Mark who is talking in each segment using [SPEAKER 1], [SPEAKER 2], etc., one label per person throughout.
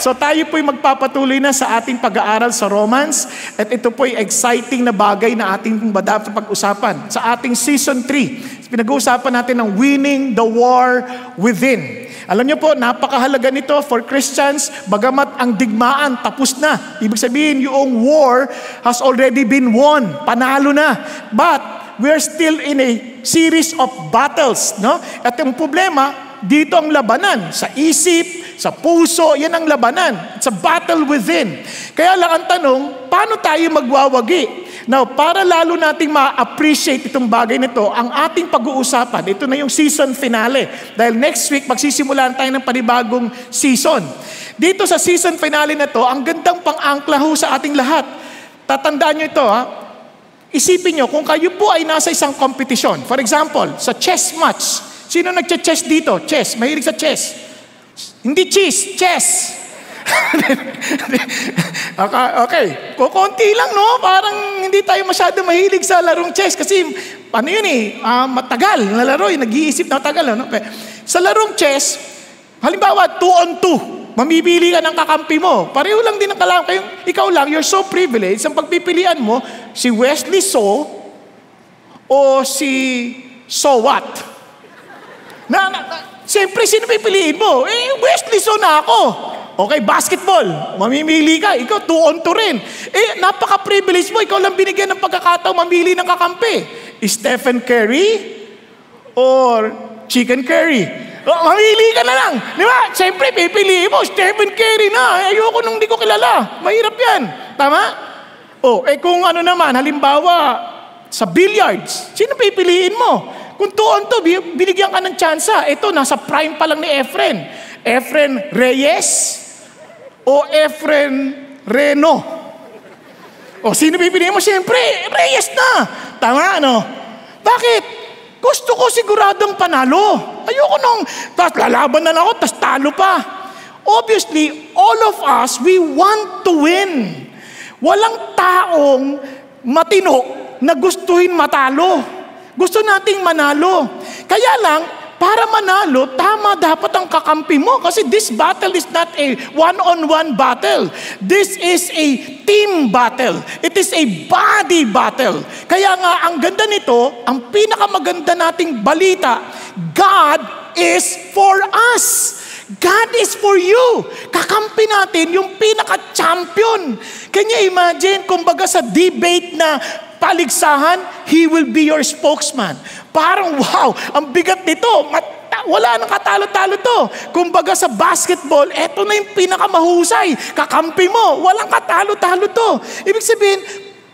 [SPEAKER 1] So tayo po'y magpapatuloy na sa ating pag-aaral sa Romans. At ito po'y exciting na bagay na ating dapat pag-usapan. Sa ating Season 3, pinag-uusapan natin ang winning the war within. Alam niyo po, napakahalaga nito for Christians, bagamat ang digmaan tapos na. Ibig sabihin, yung war has already been won. Panalo na. But we are still in a series of battles, no? At yung problema, dito ang labanan. Sa isip, sa puso, yan ang labanan. It's a battle within. Kaya lang ang tanong, paano tayo magwawagi? Now, para lalo nating ma-appreciate itong bagay nito, ang ating pag-uusapan, ito na yung season finale. Dahil next week, magsisimulan tayo ng panibagong season. Dito sa season finale na to, ang gandang pang-angkla ho sa ating lahat. Tatandaan nyo ito, ha? Isipin nyo, kung kayo po ay nasa isang competition, for example, sa chess match, sino nagche-chess dito? Chess, mahilig sa chess. Hindi cheese, chess. Okay, kukunti lang, no? Parang hindi tayo masyado mahilig sa larong chess kasi ano yun matagal na laro, nag-iisip na matagal. No? Sa larong chess, halimbawa 2 on 2, mamibili ka ng kakampi mo. Pareho lang din ang kailangan kayo. Ikaw lang, you're so privileged. Ang pagpipilian mo, si Wesley So o si So What? Siyempre, sino pipiliin mo? Wesley So na ako. Okay, basketball. Mamimili ka. Ikaw, 2 on 2 rin. Napaka-privilege mo. Ikaw lang binigyan ng pagkakataon mamili ng kakampi. Stephen Curry or chicken curry? Mamili ka na lang. Di ba? Siyempre, pipiliin mo. Stephen Curry na. Ayoko nung di ko kilala. Mahirap yan. Tama? Kung ano naman, halimbawa, sa billiards, sino pipiliin mo? Kung 2 on 2, binigyan ka ng tsansa. Ito, nasa prime pa lang ni Efren. Efren Reyes o Efren Reno? Sino pipiliin mo? Siyempre, Reyes na. Tama, ano? Bakit? Gusto ko siguradong panalo. Ayoko nung, tapos lalaban na ako, tapos talo pa. Obviously, all of us, we want to win. Walang taong matino na gustuhin matalo. Gusto nating manalo. Kaya lang, para manalo, tama dapat ang kakampi mo. Kasi this battle is not a one-on-one battle. This is a team battle. It is a body battle. Kaya nga, ang ganda nito, ang pinakamaganda nating balita, God is for us. God is for you. Kakampi natin yung pinaka-champion. Can you imagine, kumbaga sa debate na paligsahan, He will be your spokesman. Parang wow, ang bigat nito. Wala nang katalo-talo to. Kumbaga sa basketball, eto na yung pinakamahusay. Kakampi mo, walang katalo-talo to. Ibig sabihin,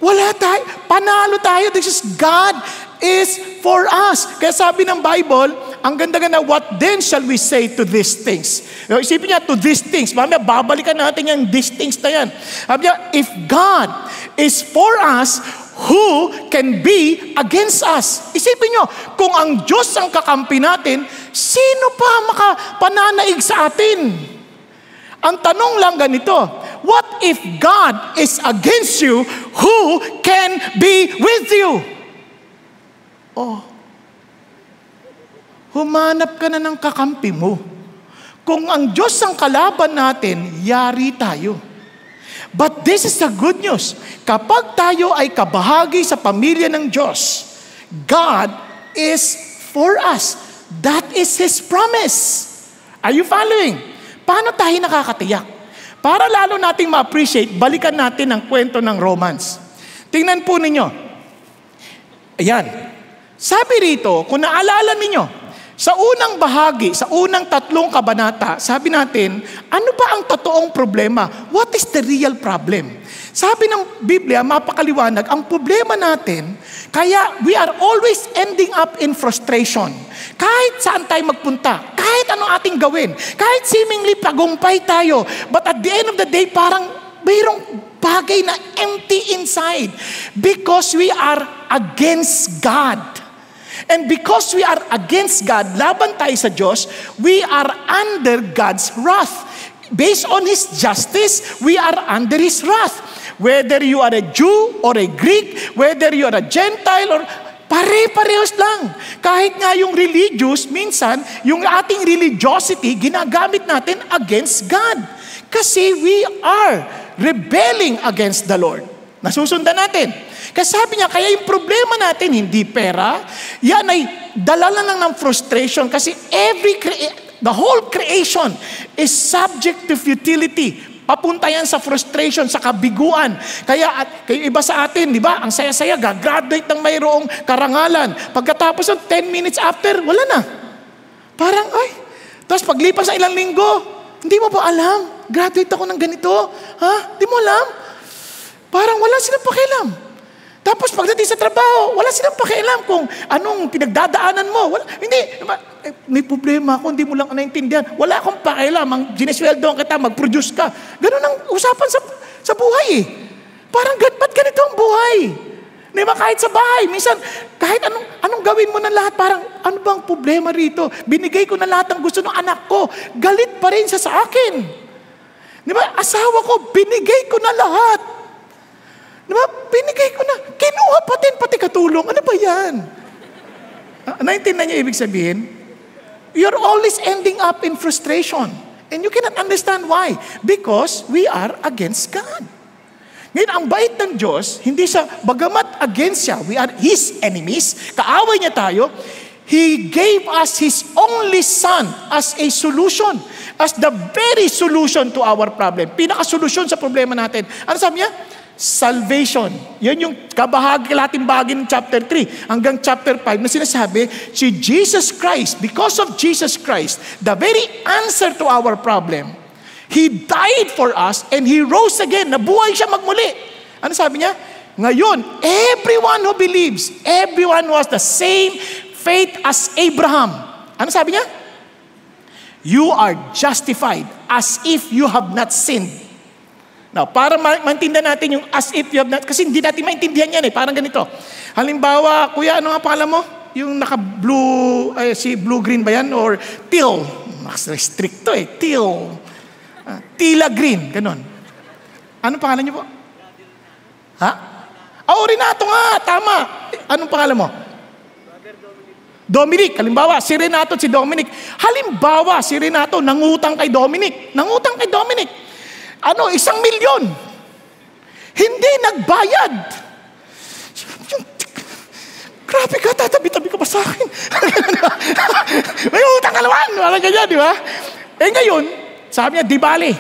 [SPEAKER 1] wala tayo, panalo tayo. This is God is for us. Kaya sabi ng Bible, ang ganda-ganda, what then shall we say to these things? Isipin niya, to these things. Mamaya, babalikan natin yung these things na yan. Sabi niya, if God is for us, who can be against us? Isipin nyo, kung ang Diyos ang kakampi natin, sino pa makapananaig sa atin? Ang tanong lang ganito, what if God is against you, who can be with you? Humanap ka na ng kakampi mo. Kung ang Diyos ang kalaban natin, yari tayo. But this is the good news. Kapag tayo ay kabahagi sa pamilya ng Diyos, God is for us. That is His promise. Are you following? Paano tayo nakakatiyak? Para lalo nating ma-appreciate, balikan natin ang kwento ng Romans. Tingnan po ninyo. Ayan. Sabi rito, kung naalala ninyo, sa unang bahagi, sa unang 3 kabanata, sabi natin, ano ba ang totoong problema? What is the real problem? Sabi ng Biblia, mapakaliwanag, ang problema natin, kaya we are always ending up in frustration. Kahit saan tayo magpunta, kahit anong ating gawin, kahit seemingly tagumpay tayo, but at the end of the day, parang mayroong bagay na empty inside because we are against God. And because we are against God, laban tayo sa Diyos, we are under God's wrath. Based on His justice, we are under His wrath. Whether you are a Jew or a Greek, whether you are a Gentile or pare-parehos lang. Kahit nga yung religious, minsan, yung ating religiosity, ginagamit natin against God. Kasi we are rebelling against the Lord. Nasusundan natin. Kasi sabi niya, kaya yung problema natin, hindi pera, yan ay dala lang ng frustration kasi the whole creation is subject to futility. Papunta yan sa frustration, sa kabiguan. Kaya iba sa atin, di ba? Ang saya-saya, gagraduate ng mayroong karangalan. Pagkatapos ng 10 minutes after, wala na. Parang, tapos paglipas ng ilang linggo, hindi mo ba alam? Graduate ako ng ganito. Ha? Di mo alam? Parang wala silang pakialam. Tapos pagdating sa trabaho, wala silang pakialam kung anong pinagdadaanan mo. Hindi. May problema ako, hindi mo lang naintindihan. Wala akong pakialam. Ang ginisweldoan kita, mag-produce ka. Ganun ang usapan sa buhay eh. Parang, ba't ganito ang buhay? Di ba? Kahit sa bahay, minsan, kahit anong gawin mo ng lahat, parang, ano bang problema rito? Binigay ko na lahat ng gusto ng anak ko. Galit pa rin siya sa akin. Di ba? Asawa ko, binigay ko na lahat. Di ba? Binigay ko na. Kinuha pati katulong. Ano ba yan? Naintindihan niyo ibig sabihin? You're always ending up in frustration. And you cannot understand why. Because we are against God. Ngayon, ang bait ng Diyos, hindi siya, bagamat against siya, we are His enemies, kaaway niya tayo, He gave us His only Son as a solution, as the very solution to our problem. Pinaka-solusyon sa problema natin. Ano sabi niya? Salvation. Yan yung kalahating bahagi ng chapter 3 hanggang chapter 5 na sinasabi, si Jesus Christ, because of Jesus Christ, the very answer to our problem, He died for us and He rose again. Nabuhay siya magmuli. Ano sabi niya? Ngayon, everyone who believes, everyone who has the same faith as Abraham. Ano sabi niya? You are justified as if you have not sinned. Now, para maintindihan natin yung as if you have not, kasi hindi natin maintindihan yan eh, parang ganito. Halimbawa, kuya, ano nga pangalan mo? Yung naka-blue, si blue-green ba yan? Or teal. Mas restricto eh, teal. Tila green, ganun. Anong pangalan niyo po? Ha? Renato nga, tama. Anong pangalan mo? Dominic. Halimbawa, si Renato at si Dominic. Halimbawa, si Renato nangutang kay Dominic. Nangutang kay Dominic. 1 milyon. Hindi nagbayad. Grabe ka, tatabi-tabi ka pa sa akin. May utang ka naman. Wala ganyan, di ba? Ngayon, sabi niya, di bali,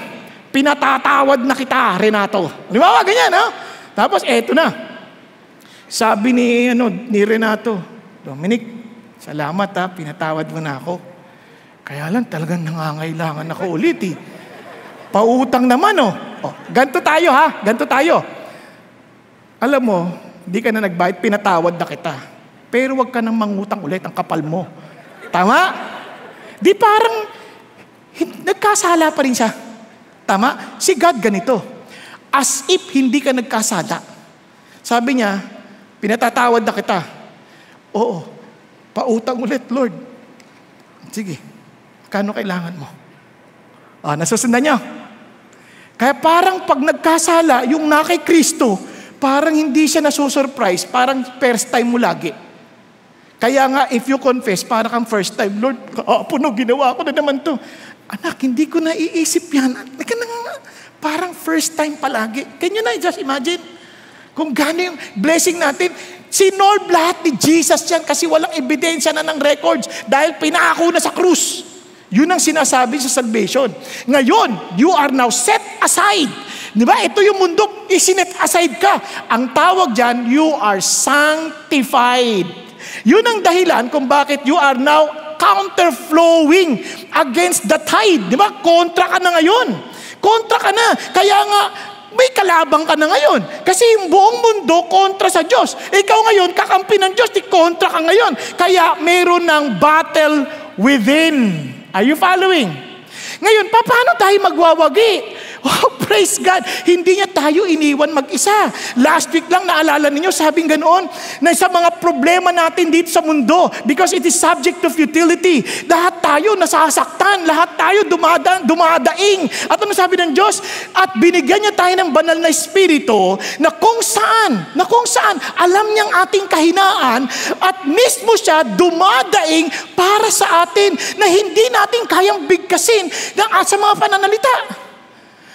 [SPEAKER 1] pinatatawad na kita, Renato. Di ba? Ganyan, ha? Tapos, eto na. Sabi ni Renato, Dominic, salamat ha, pinatawad mo na ako. Kaya lang talagang nangangailangan ako ulit eh. Pautang naman ganito tayo ha, ganito tayo. Alam mo, di ka na nagbayad, pinatawad na kita. Pero wag ka nang mangutang ulit, ang kapal mo. Tama? Di parang nagkasala pa rin siya. Tama? Si God ganito. As if hindi ka nagkasala. Sabi niya, pinatatawad na kita. Oo, pautang ulit, Lord. Sige, kano kailangan mo? Nasusundan niyo? Kaya parang pag nagkasala, yung na kay Kristo, parang hindi siya nasusurprise, parang first time mo lagi. Kaya nga, if you confess, parang kang first time, Lord, ginawa ko na naman to. Anak, hindi ko naiisip yan. Parang first time palagi. Can you just imagine? Kung gano'n yung blessing natin, sinolve lahat ni Jesus yan kasi walang ebidensya na ng records dahil pinako na sa krus. Yun ang sinasabi sa salvation. Ngayon, you are now set aside. Di ba? Ito yung mundo, isinet aside ka. Ang tawag dyan, you are sanctified. Yun ang dahilan kung bakit you are now counterflowing against the tide. Di ba? Kontra ka na ngayon. Kontra ka na. Kaya nga, may kalabang ka na ngayon. Kasi yung buong mundo kontra sa Diyos. Ikaw ngayon, kakampi ng Diyos, di kontra ka ngayon. Kaya meron ng battle within. Are you following? Ngayon, paano tayo magwawagi? Praise God. Hindi niya tayo iniwan mag-isa. Last week lang naalala ninyo, sabing ganoon, na sa mga problema natin dito sa mundo, because it is subject to futility. Lahat tayo nasasaktan, lahat tayo dumadaing. At ano sabi ng Diyos? At binigyan niya tayo ng banal na espiritu na kung saan, alam niyang ating kahinaan at mismo siya dumadaing para sa atin na hindi natin kayang bigkasin sa mga pananalita.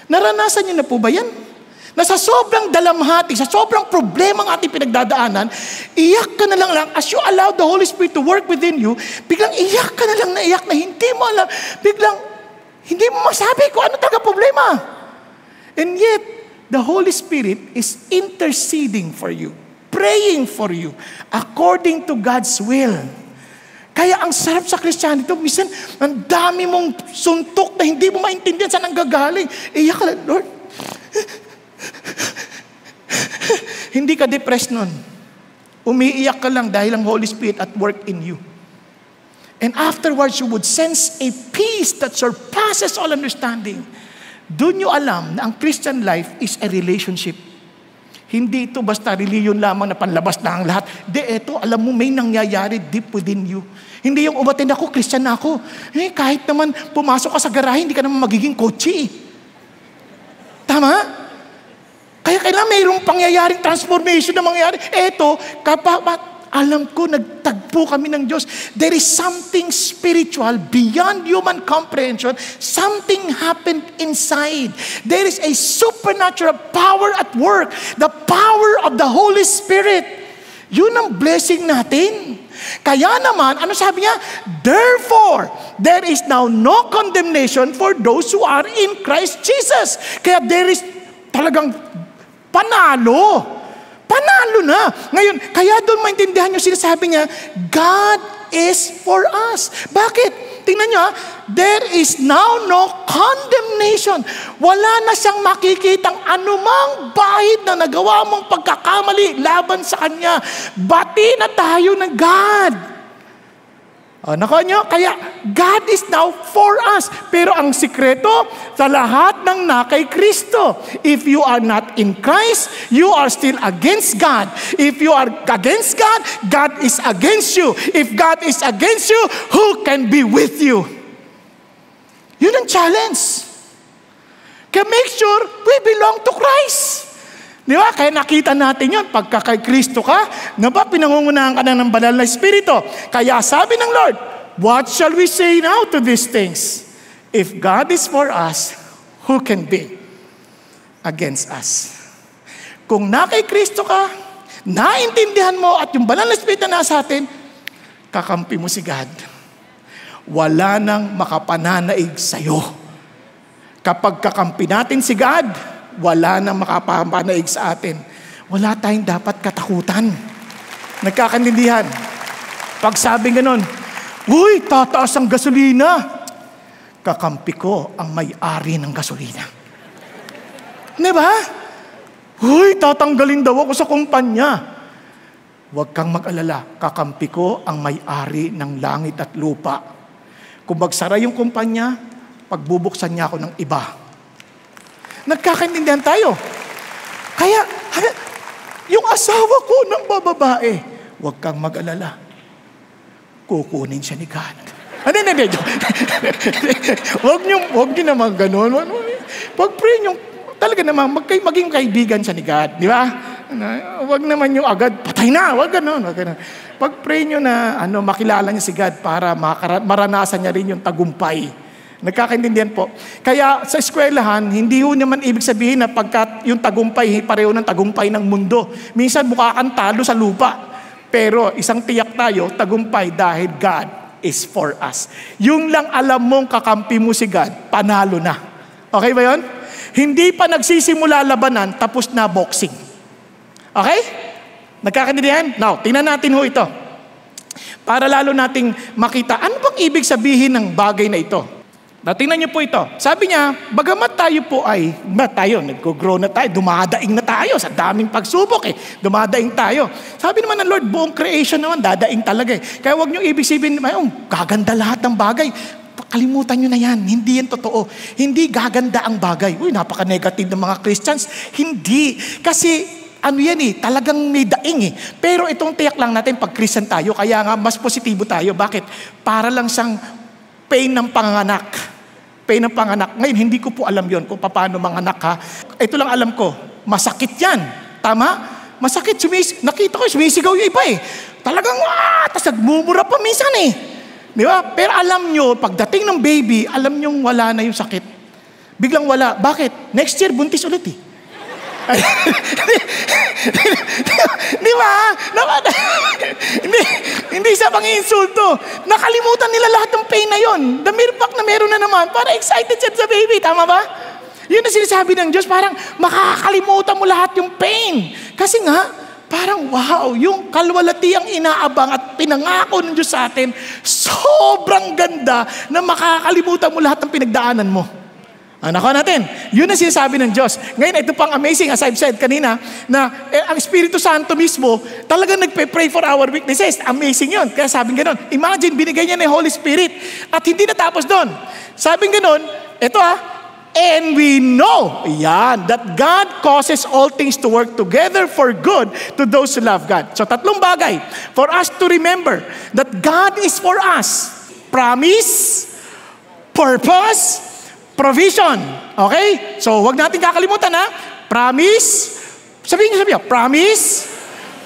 [SPEAKER 1] Naranasan niyo na po ba yan? Na sa sobrang dalamhati, sa sobrang problema ang ating pinagdadaanan, iyak ka na lang as you allow the Holy Spirit to work within you, biglang iyak ka na lang na iyak na hindi mo alam, biglang hindi mo masabi kung ano talaga problema. And yet, the Holy Spirit is interceding for you, praying for you, according to God's will. Kaya ang sarap sa Christianity, minsan, ang dami mong suntok na hindi mo maintindihan saan ang gagaling. Iyak ka lang, Lord. Hindi ka depressed nun. Umiiyak ka lang dahil ang Holy Spirit at work in you. And afterwards, you would sense a peace that surpasses all understanding. Doon nyo alam na ang Christian life is a relationship. Hindi ito basta reliyon lamang na panlabas na ang lahat. Ito, alam mo, may nangyayari deep within you. Hindi yung umatin ako, Christian na ako. Kahit naman pumasok ka sa garahe, hindi ka naman magiging kotse. Tama? Kaya kailangan mayroong pangyayaring transformation na mangyayari. Ito, alam ko, nagtagpo kami ng Diyos. There is something spiritual beyond human comprehension. Something happened inside. There is a supernatural power at work. The power of the Holy Spirit. Yun ang blessing natin. Kaya naman, ano sabi niya? Therefore, there is now no condemnation for those who are in Christ Jesus. Kaya there is talagang panalo. Panalo na. Ngayon, kaya doon maintindihan nyo sinasabi niya, God is for us. Bakit? Tingnan nyo, there is now no condemnation. Wala na siyang makikitang anumang bahid na nagawa mong pagkakamali laban sa Kanya. Bati na tayo ng God. Nakuha nyo? Kaya God is now for us. Pero ang sikreto sa lahat ng nakay Kristo. If you are not in Christ, you are still against God. If you are against God, God is against you. If God is against you, who can be with you? Yun ang challenge. Kaya make sure we belong to Christ. Di ba? Kaya nakita natin yun. Pagka kay Kristo ka, pinangungunahan ka na ng banal na Espiritu. Kaya sabi ng Lord, what shall we say now to these things? If God is for us, who can be against us? Kung na kay Kristo ka, naintindihan mo at yung banal na Espiritu na nasa atin, kakampi mo si God. Wala nang makapananaig sa'yo. Kapag kakampi natin si God, wala nang makapapanaig sa atin. Wala tayong dapat katakutan. Nagkakaintindihan. Pag sabi ganon, uy, tataas ang gasolina. Kakampi ko ang may-ari ng gasolina. Diba? Uy, tatanggalin daw ako sa kumpanya. Huwag kang mag-alala. Kakampi ko ang may-ari ng langit at lupa. Kung magsara yung kumpanya, pagbubuksan niya ako ng iba. Nagkakaintindihan tayo. Kaya, yung asawa ko ng bababae, huwag kang mag-alala. Kukunin siya ni God. Hindi. Huwag niyo naman ganun. Pag-pray niyo, talaga naman, maging kaibigan siya ni God. Di ba? Huwag naman yung agad, patay na. Huwag ganun. Pag-pray niyo na makilala niya si God para maranasan niya rin yung tagumpay. Nagkakaintindihan po. Kaya sa eskwelahan, hindi yun naman ibig sabihin na pagkat yung tagumpay, pareho ng tagumpay ng mundo. Minsan mukha kang talo sa lupa. Pero isang tiyak tayo, tagumpay dahil God is for us. Yung lang alam mong kakampi mo si God, panalo na. Okay ba yun? Hindi pa nagsisimula labanan, tapos na boxing. Okay? Nagkakaintindihan? Now, tingnan natin ho ito. Para lalo nating makita, ano bang ibig sabihin ng bagay na ito? Tingnan niyo po ito. Sabi niya, bagamat tayo po nag-grow na tayo, dumadaing na tayo sa daming pagsubok dumadaing tayo. Sabi naman ng Lord, buong creation naman, dadaing talaga Kaya huwag niyo ibig sabihin, gaganda lahat ng bagay. Kalimutan niyo na yan. Hindi yan totoo. Hindi gaganda ang bagay. Napaka-negative ng mga Christians. Hindi. Kasi, talagang may daing Pero itong tiyak lang natin pag Christian tayo, kaya nga mas positibo tayo. Bakit? Para lang siyang pain ng panganganak. Pain ng panganak. Ngayon, hindi ko po alam yon kung paano manganak ha. Ito lang alam ko, masakit yan. Tama? Masakit. Nakita ko, sumisigaw yung iba Talagang, tas nagmumura pa minsan Di ba? Pero alam nyo, pagdating ng baby, alam nyo wala na yung sakit. Biglang wala. Bakit? Next year, buntis ulit eh. Di ba? Hindi sa pang-insulto. Nakalimutan nila lahat ng pain na yon. The mere fact na meron na naman, para excited siya sa baby. Tama ba? Yun ang sinasabi ng Diyos. Parang makakalimutan mo lahat yung pain. Kasi nga, parang wow, yung kalwalatiang inaabang at pinangako ng Diyos sa atin, sobrang ganda na makakalimutan mo lahat ng pinagdaanan mo. Nakuha natin. Yun ang sinasabi ng Diyos. Ngayon, ito pang amazing, as I've said kanina, na ang Espiritu Santo mismo, talagang nagpe-pray for our weaknesses. Amazing yun. Kaya sabing gano'n, imagine, binigay niya ng Holy Spirit at hindi natapos doon. Sabing gano'n, ito and we know, that God causes all things to work together for good to those who love God. So, tatlong bagay for us to remember that God is for us. Promise, purpose, provision. Okay? So, wag natin kakalimutan Promise. Sabihin niyo, promise,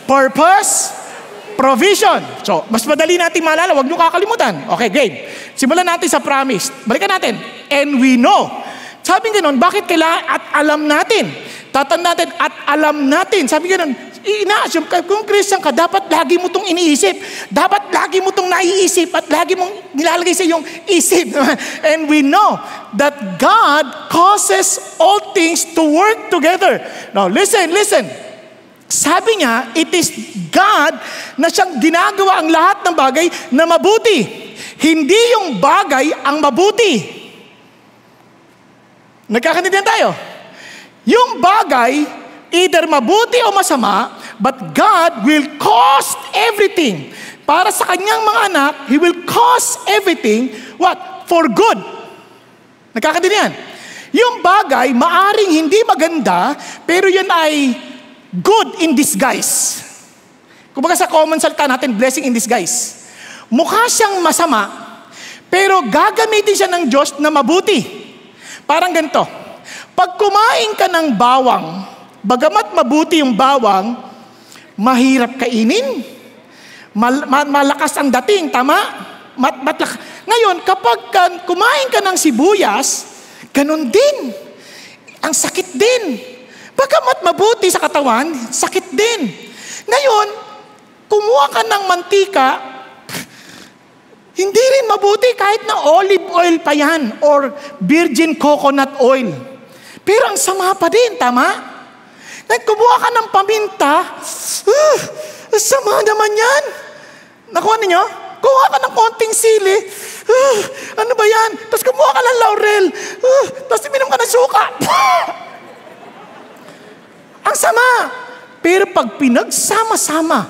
[SPEAKER 1] purpose, provision. So, mas madali natin maalala. Wag niyo kakalimutan. Okay, game. Simulan natin sa promise. Balikan natin. And we know. Sabi ganun, bakit kailangan at alam natin? Tatanda natin at alam natin. Sabi ganun, ina-assume kung Christian ka, dapat lagi mo itong iniisip. Dapat lagi mo itong naiisip at lagi mong nilalagay sa iyong isip. And we know that God causes all things to work together. Now, listen. Sabi niya, it is God na siyang ginagawa ang lahat ng bagay na mabuti. Hindi yung bagay ang mabuti. Nagkakaintindihan tayo? Yung bagay, either mabuti o masama, but God will cause everything. Para sa kanyang mga anak, He will cause everything, what? For good. Nagkakaintindihan? Yung bagay, maaring hindi maganda, pero yun ay good in disguise. Kumbaga sa common salita natin, blessing in disguise. Mukha siyang masama, pero gagamitin siya ng Diyos na mabuti. Parang ganito, pag kumain ka ng bawang, bagamat mabuti yung bawang, mahirap kainin, malakas ang dating, tama? Ngayon, kapag kumain ka ng sibuyas, ganun din. Ang sakit din. Bagamat mabuti sa katawan, sakit din. Ngayon, kumuha ka ng mantika, hindi rin mabuti kahit na olive oil pa yan or virgin coconut oil. Pero ang sama pa din, tama? Kumuha ka ng paminta, sama naman yan. Nakuha ninyo? Kuha ka ng konting sili, ano ba yan? Tapos kumuha ka ng laurel, tapos iminom ka ng suka. Ang sama. Pero pag pinagsama-sama,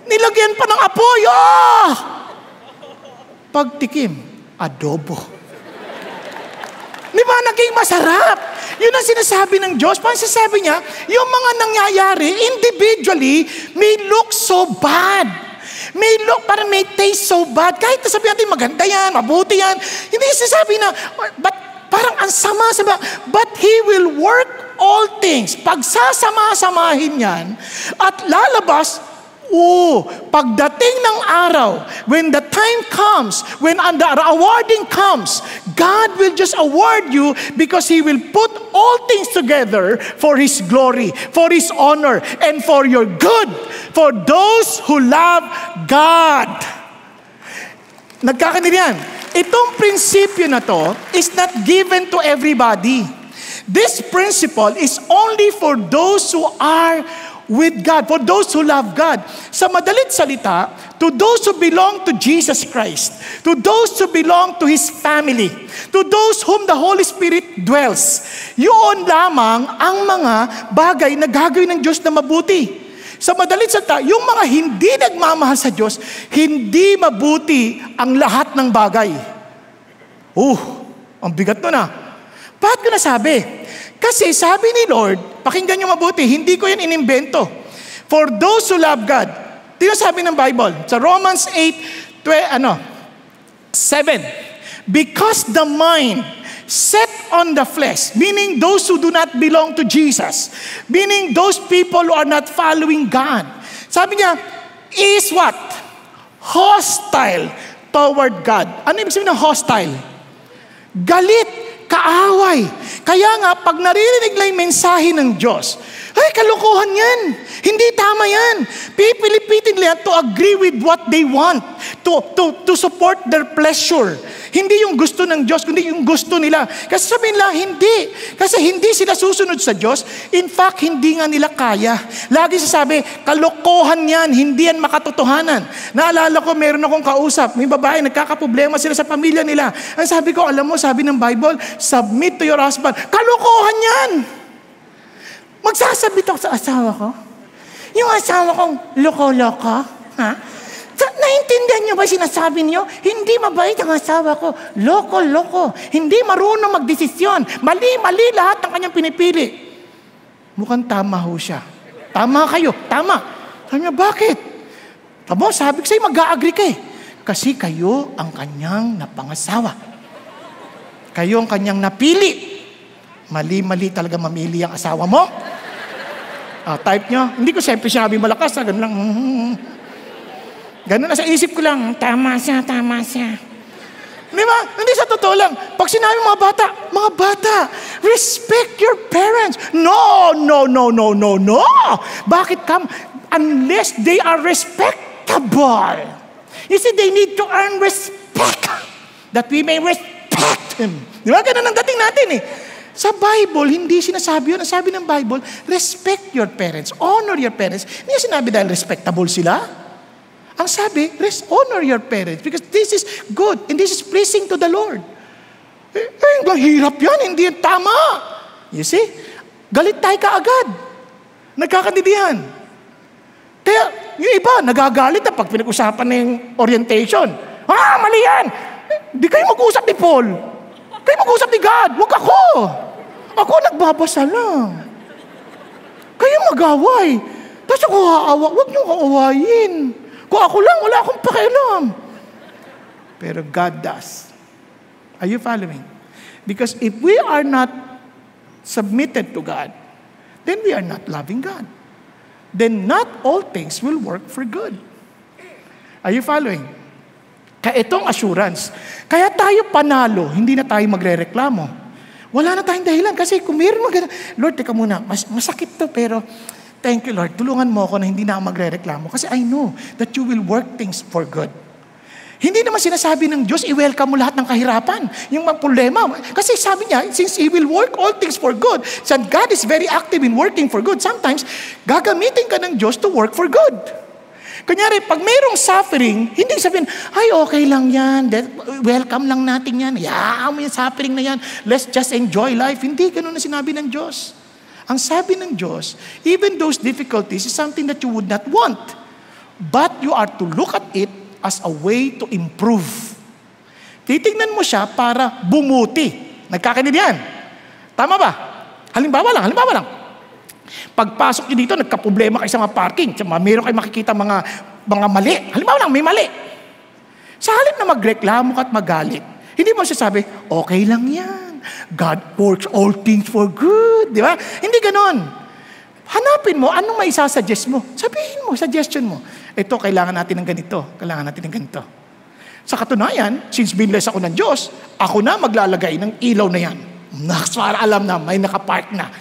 [SPEAKER 1] nilagyan pa ng apoy, pagtikim, adobo. Di ba naging masarap? Yun ang sinasabi ng Diyos. Parang sinasabi niya, yung mga nangyayari, individually, may look so bad. Parang may taste so bad. Kahit nasabi natin, maganda yan, mabuti yan. Hindi sinasabi na, but parang ang sama, but He will work all things. Pagsasama-samahin yan, at lalabas, pagdating ng araw, when the time comes, when the awarding comes, God will just award you because He will put all things together for His glory, for His honor, and for your good, for those who love God. Nagkakaintindihan? Itong prinsipyo na to is not given to everybody. This principle is only for those who are with God, for those who love God. Sa madalit salita, to those who belong to Jesus Christ, to those who belong to His family, to those whom the Holy Spirit dwells. Yun lamang ang mga bagay na gagawin ng Diyos na mabuti. Sa madalit salita, yung mga hindi nagmamahal sa Diyos, hindi mabuti ang lahat ng bagay. Ang bigat nun Bakit ko nasabi? Kasi sabi ni Lord, pakinggan niyo mabuti, hindi ko yan inimbento. For those who love God. Tingnan sabi ng Bible, sa Romans 8, 7. Because the mind set on the flesh, meaning those who do not belong to Jesus, meaning those people who are not following God. Sabi niya, is what? Hostile toward God. Ano ibig sabihin ng hostile? Galit kaaway. Kaya nga, pag naririnig lang yung mensahe ng Diyos, ay, kalokohan yan. Hindi tama yan. Pipilipitin nila to agree with what they want, to support their pleasure. Hindi yung gusto ng Diyos, kundi yung gusto nila. Kasi sabihin lang, hindi. Kasi hindi sila susunod sa Diyos. In fact, hindi nga nila kaya. Lagi sasabi, kalokohan yan, hindi yan makatotohanan. Naalala ko, meron akong kausap, may babae, nagkakaproblema sila sa pamilya nila. Ang sabi ko, alam mo, sabi ng Bible, submit to your husband. Kalokohan yan! Magsasabit ako sa asawa ko. Yung asawa kong loko-loko, ha? Naintindihan niyo ba sinasabi niyo? Hindi mabait ang asawa ko. Loko-loko. Hindi marunong magdesisyon. Mali-mali lahat ng kanyang pinipili. Mukhang tama ho siya. Tama kayo. Tama. Sabi niya, bakit? Tamo, sabi ko sa'yo, mag-a-agree ka eh. Kasi kayo ang kanyang napangasawa. Kayo ang kanyang napili. Mali-mali talaga mamili ang asawa mo. Type niyo. Hindi ko siyempre sinabi malakas. Ganun lang. Ganun na sa isip ko lang, tama siya. Di ba? Hindi sa totoo lang. Pag sinabi mga bata, respect your parents. No. Bakit unless they are respectable. You see, they need to earn respect. That we may respect them. Di ba? Ganun ang dating natin eh. Sa Bible, hindi sinasabi yun. Ang sabi ng Bible, respect your parents. Honor your parents. Hindi sinabi dahil respectable sila. Ang sabi, honor your parents because this is good and this is pleasing to the Lord. Hirap yan, hindi yan tama. You see? Galit tayo kaagad. Nagkakaintindihan. Kaya yung iba, nagagalit na pag pinag-usapan na yung orientation. Mali yan! Di kayo mag-usap ni Paul. Kayo mag-usap ni God. Huwag ako. Ako nagbabasa lang. Kayo mag-away. Tapos ako haawa. Huwag niyong aawayin. Kung ako lang, wala akong pakialam. Pero God does. Are you following? Because if we are not submitted to God, then we are not loving God. Then not all things will work for good. Are you following? Kaya itong assurance. Kaya tayo panalo, hindi na tayo magre-reklamo. Wala na tayong dahilan. Kasi kung meron Lord, teka muna, masakit to pero thank you, Lord. Tulungan mo ako na hindi na ako magre-reklamo. Kasi I know that you will work things for good. Hindi naman sinasabi ng Diyos, i-welcome mo lahat ng kahirapan. Yung mga problema. Kasi sabi niya, since He will work all things for good, so God is very active in working for good. Sometimes, gagamitin ka ng Diyos to work for good. Kunyari, pag mayroong suffering, hindi sabihin, ay, okay lang yan. Welcome lang natin yan. Hayaan mo yung suffering na yan. Let's just enjoy life. Hindi, ganun na sinabi ng Diyos. Ang sabi ng Diyos, even those difficulties is something that you would not want. But you are to look at it as a way to improve. Titingnan mo siya para bumuti. Nagkakaintindihan? Tama ba? Halimbawa lang. Pagpasok nyo dito, nagka-problema kayo sa mga parking. Mayroon kayo makikita mga mali. Halimbawa lang, may mali. Sa halip na magreklamo ka at magalit, hindi mo siya sabi, okay lang yan. God works all things for good. Di ba? Hindi ganon. Hanapin mo, anong may isasuggest mo? Sabihin mo, suggestion mo. Ito, kailangan natin ng ganito. Kailangan natin ng ganito. Sa katunayan, since binless ako ng Diyos, ako na maglalagay ng ilaw na yan. Para alam na, may nakapark na.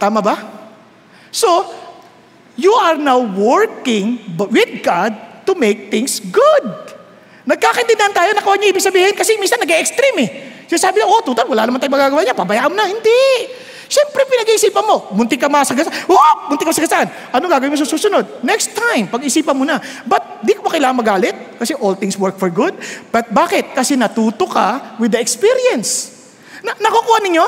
[SPEAKER 1] Tama ba? So, you are now working with God to make things good. Nagkakaintindihan tayo, nakuha niyo ibig sabihin kasi minsan nag-e-extreme eh. Sabi na, total, wala naman tayo magagawa niya. Pabayaan mo na. Hindi. Siyempre, pinag-iisipan mo. Muntik ka masagasaan. Muntik ka masagasaan. Ano gagawin mo sa susunod? Next time, pag-isipan mo na. But, di ko ba kailangan magalit? Kasi all things work for good. But bakit? Kasi natuto ka with the experience. Nakukuha ninyo?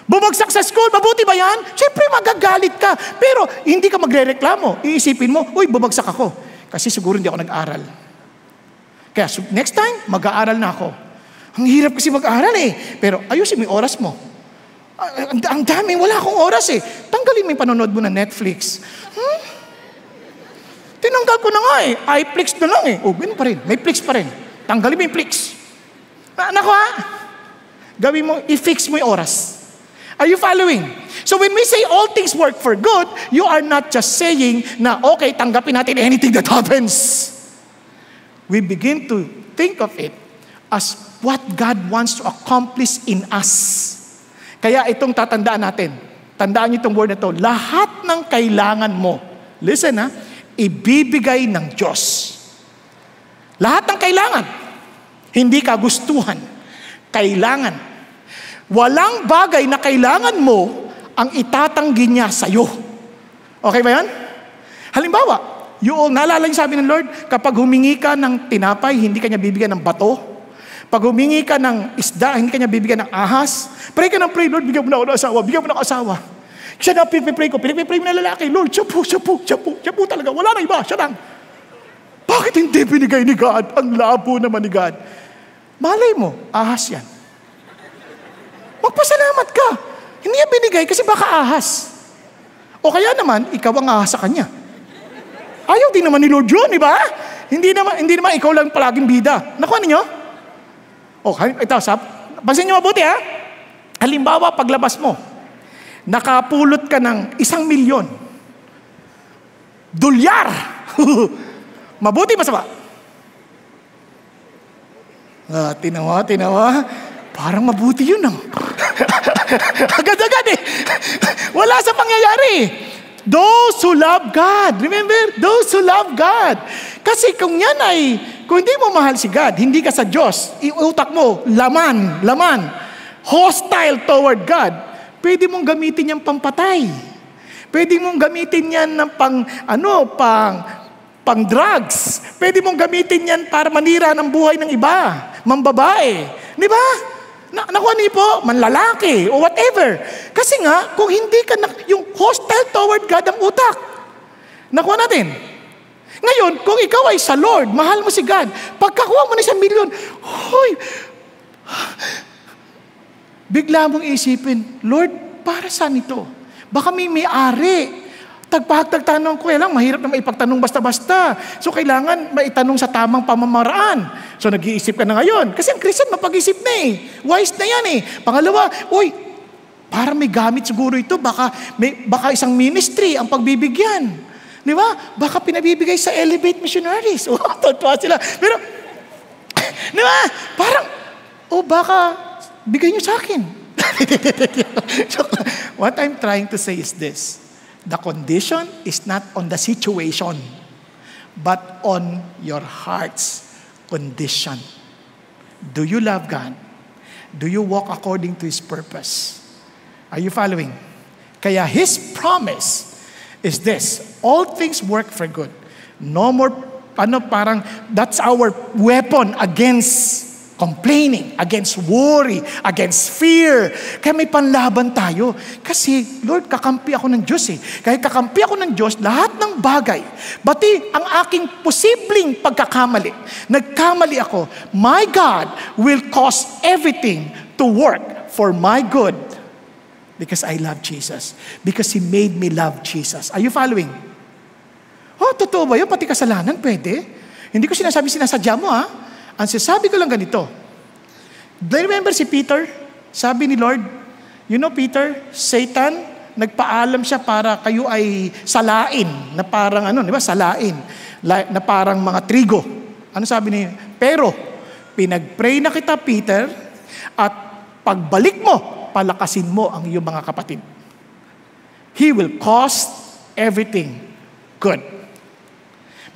[SPEAKER 1] Bumagsak sa school, mabuti ba yan? Siyempre, magagalit ka. Pero, hindi ka magre-reklamo. Iisipin mo, bumagsak ako. Kasi siguro hindi ako nag-aral. Kaya, next time, mag-aaral na ako. Ang hirap kasi mag-aaral eh. Pero ayusin mo yung oras mo. Ang dami, wala akong oras eh. Tanggalin mo yung panonood mo na Netflix. Tinanggal ko na nga eh. iFlix na lang eh. Ganun pa rin. May Flix pa rin. Tanggalin mo yung Flix. Naku ha? Gawin mo, i-fix mo yung oras. Are you following? So when we say all things work for good, you are not just saying na okay, tanggapin natin anything that happens. We begin to think of it as what God wants to accomplish in us. Kaya itong tatandaan natin. Tandaan niyo itong word na ito. Lahat ng kailangan mo, listen ha, ibibigay ng Diyos. Lahat ng kailangan. Hindi kagustuhan. Kailangan. Walang bagay na kailangan mo ang itatanggi niya sa'yo. Okay ba yan? Halimbawa, naalala niyo sabi ng Lord, kapag humingi ka ng tinapay, hindi ka niya bibigyan ng bato. Pag humingi ka ng isda, hindi ka niya bibigyan ng ahas. Pray ka ng pray, Lord, bigyan mo na ako ng asawa, bigyan mo na ako asawa. Siya na pinipray ko, pinipray mo na lalaki, Lord, siya po talaga, wala na iba, siya lang. Bakit hindi binigay ni God? Ang labo naman ni God. Malay mo, ahas yan. Magpasalamat ka. Hindi niya binigay kasi baka ahas. O kaya naman, ikaw ang ahas sa kanya. Ayaw din naman ni Lord yun, di ba? Hindi naman ikaw lang palaging bida. Nakuha ninyo? Ito, pansin nyo mabuti ha. Halimbawa, paglabas mo, nakapulot ka ng 1,000,000. Dolyar! Mabuti ba sa ba? Tinawa. Parang mabuti yun agad-agad eh. Wala sa pangyayari. Those who love God. Remember? Those who love God. Kasi kung hindi mo mahal si God, hindi ka sa Diyos, utak mo, laman, hostile toward God, pwede mong gamitin yan pampatay. Pwede mong gamitin yan ng pang drugs. Pwede mong gamitin yan para manira ng buhay ng iba, mambabae. Di ba? Nakuha niyo po, manlalaki, o whatever. Kasi nga, kung hindi ka, yung hostile toward God ang utak. Nakuha natin. Ngayon, kung ikaw ay sa Lord, mahal mo si God, pagkakuha mo na 1,000,000, bigla mong isipin, Lord, para saan ito? Baka may-ari. Tagtanong ko, lang, mahirap na maipagtanong basta-basta. So, kailangan maitanong sa tamang pamamaraan. So, nag-iisip ka na ngayon. Kasi ang Christian, mapag-isip na eh. Wise na yan eh. Pangalawa, para may gamit siguro ito. Baka isang ministry ang pagbibigyan. Di ba? Baka pinabibigay sa Elevate Missionaries. Totoo sila. Pero, di ba? Parang, baka bigay nyo sa akin. What I'm trying to say is this. The condition is not on the situation, but on your heart's condition. Do you love God? Do you walk according to His purpose? Are you following? Kaya His promise is this: all things work for good. No more, that's our weapon against complaining, against worry, against fear. Kaya may panlaban tayo. Kasi, Lord, kakampi ako ng Diyos eh. Kaya kakampi ako ng Diyos, lahat ng bagay, pati ang aking posibleng pagkakamali. Nagkamali ako. My God will cause everything to work for my good because I love Jesus. Because He made me love Jesus. Are you following? Totoo ba yun? Pati kasalanan, pwede? Hindi ko sinasadya mo ha. Ang sasabi ko lang ganito. Remember si Peter? Sabi ni Lord, Peter, Satan, nagpaalam siya para kayo ay salain, na parang di ba, salain, na parang mga trigo. Ano sabi niya? Pero, pinag-pray na kita, Peter, at pagbalik mo, palakasin mo ang iyong mga kapatid. He will cause everything good.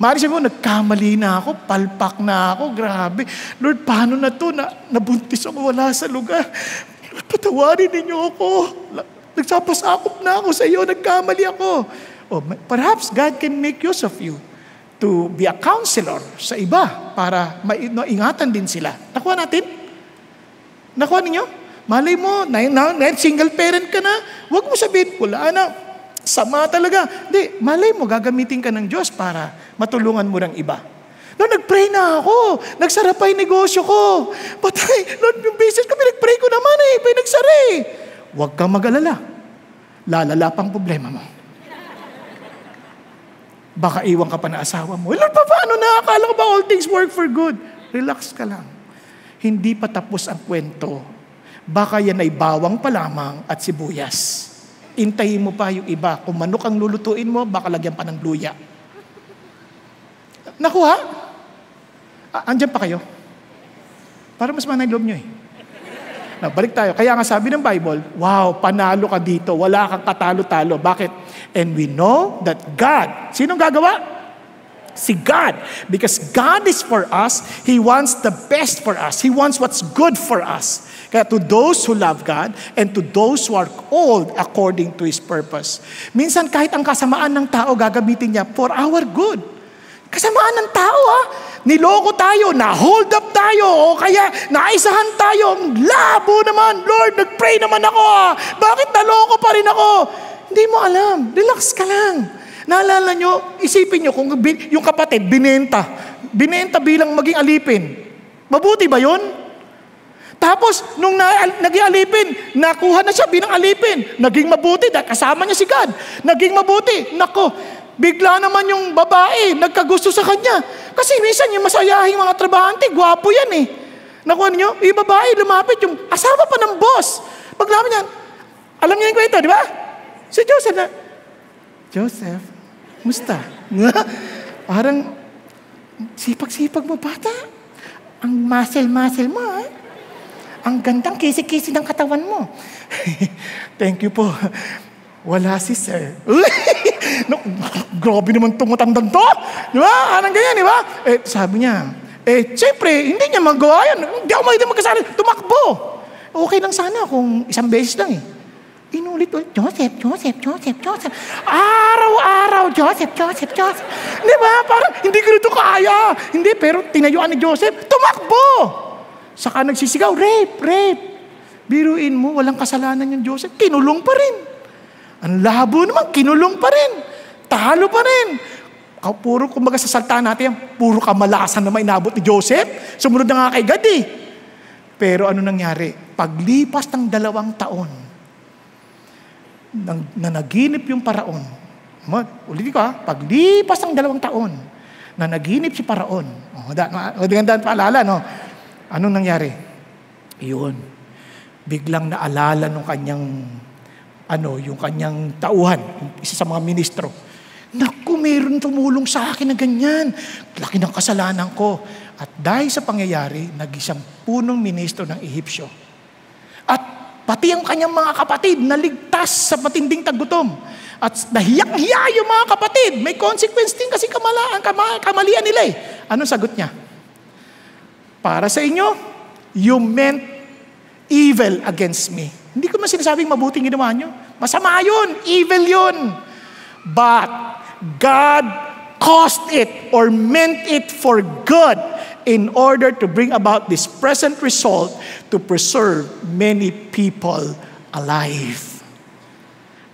[SPEAKER 1] Maaari siya mo, nagkamali na ako, palpak na ako, grabe. Lord, paano na to? Nabuntis ako, wala sa lugar. Patawarin ninyo ako. Nagsapasakop na ako sa iyo, nagkamali ako. Perhaps God can make use of you to be a counselor sa iba para maingatan din sila. Nakuha natin? Nakuha ninyo? Malay mo, single parent ka na, huwag mo sabihin, wala na. Sama talaga. Hindi, malay mo, gagamitin ka ng Diyos para matulungan mo ng iba. Lord, nag-pray na ako. Nagsara pa yung negosyo ko. Patay, Lord, yung business ko, pinag-pray ko naman pinagsara Huwag kang mag-alala. Lalala pang problema mo. Baka iwan ka pa na asawa mo. Lord, paano na? Akala ko ba all things work for good? Relax ka lang. Hindi pa tapos ang kwento. Baka yan ay bawang pa lamang at sibuyas. Intayin mo pa yung iba. Kung manok ang lulutuin mo, baka lagyan pa ng luya. Nakuha? Andyan pa kayo? Para mas manay loob nyo eh. Now, balik tayo. Kaya nga sabi ng Bible, wow, panalo ka dito. Wala kang katalo-talo. Bakit? And we know that God, sinong gagawa? Si God. Because God is for us, He wants the best for us. He wants what's good for us. Kaya to those who love God and to those who are called according to His purpose. Minsan kahit ang kasamaan ng tao gagamitin niya for our good. Kasamaan ng tao niloko tayo, na-hold up tayo, o kaya naisahan tayo. Ang labo naman, Lord, nag-pray naman ako Bakit naloko pa rin ako? Hindi mo alam. Relax ka lang. Naalala nyo, isipin nyo kung yung kapatid, binenta. Binenta bilang maging alipin. Mabuti ba yun? Tapos, nung naging alipin, nakuha na siya bilang alipin. Naging mabuti dahil kasama niya si God. Naging mabuti. Nako, bigla naman yung babae, nagkagusto sa kanya. Kasi minsan yung masayahing mga trabahante, gwapo yan eh. Nakuha niyo, yung babae lumapit, yung asawa pa ng boss. Paglaman niya, alam niyo yung kwento, di ba? Si Joseph na, Joseph, musta? Parang, sipag-sipag mo, bata. Ang muscle-muscle mo, Ang gandang kisi-kisi ng katawan mo. Thank you po. Wala si sir. No, grabe naman tumutandang to. Di ba? Anong ganyan, di ba? Sabi niya, siyempre, hindi niya magawa yan. Hindi ako magkasali. Tumakbo. Okay lang sana kung isang beses lang Inulit, Joseph. Araw-araw, Joseph. Di ba? Parang, hindi ko ito kaya. Hindi, pero tinayuan ni Joseph, tumakbo. Saka nagsisigaw, rape. Biruin mo, walang kasalanan yung Joseph. Kinulong pa rin. Ang labo naman, kinulong pa rin. Talo pa rin. Puro, kumbaga sa salta natin, puro kamalasan na inabot ni Joseph. Sumunod na nga kay God Pero ano nangyari? Paglipas ng 2 taon, nanaginip yung paraon. Ulitin ko paglipas ng 2 taon, nanaginip si paraon. Gandaan paalala, no? Anong nangyari? Iyon. Biglang naalala nung kanyang, yung kanyang tauhan, isa sa mga ministro. Naku, mayroon tumulong sa akin na ganyan. Laki ng kasalanan ko. At dahil sa pangyayari, nag-isang punong ministro ng Ehipsyo. At pati ang kanyang mga kapatid naligtas sa matinding tagutom. At nahiyak-hiya yung mga kapatid. May consequence din kasi kamalian nila Anong sagot niya? Para sa inyo, you meant evil against me. Hindi ko man sinasabing mabuting ginawa nyo. Masama yun. Evil yun. But God caused it or meant it for good in order to bring about this present result to preserve many people alive.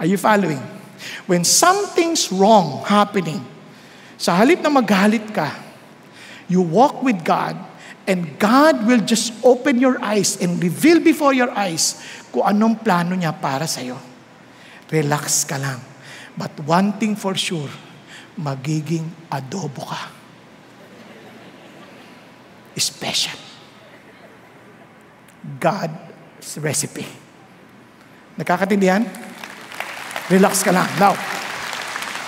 [SPEAKER 1] Are you following? When something's wrong happening, sa halip na magalit ka, you walk with God, and God will just open your eyes and reveal before your eyes kung anong plano niya para sa'yo. Relax ka lang. But one thing for sure, magiging adobo ka. Special. God's recipe. Nakakatindihan? Relax ka lang. Now,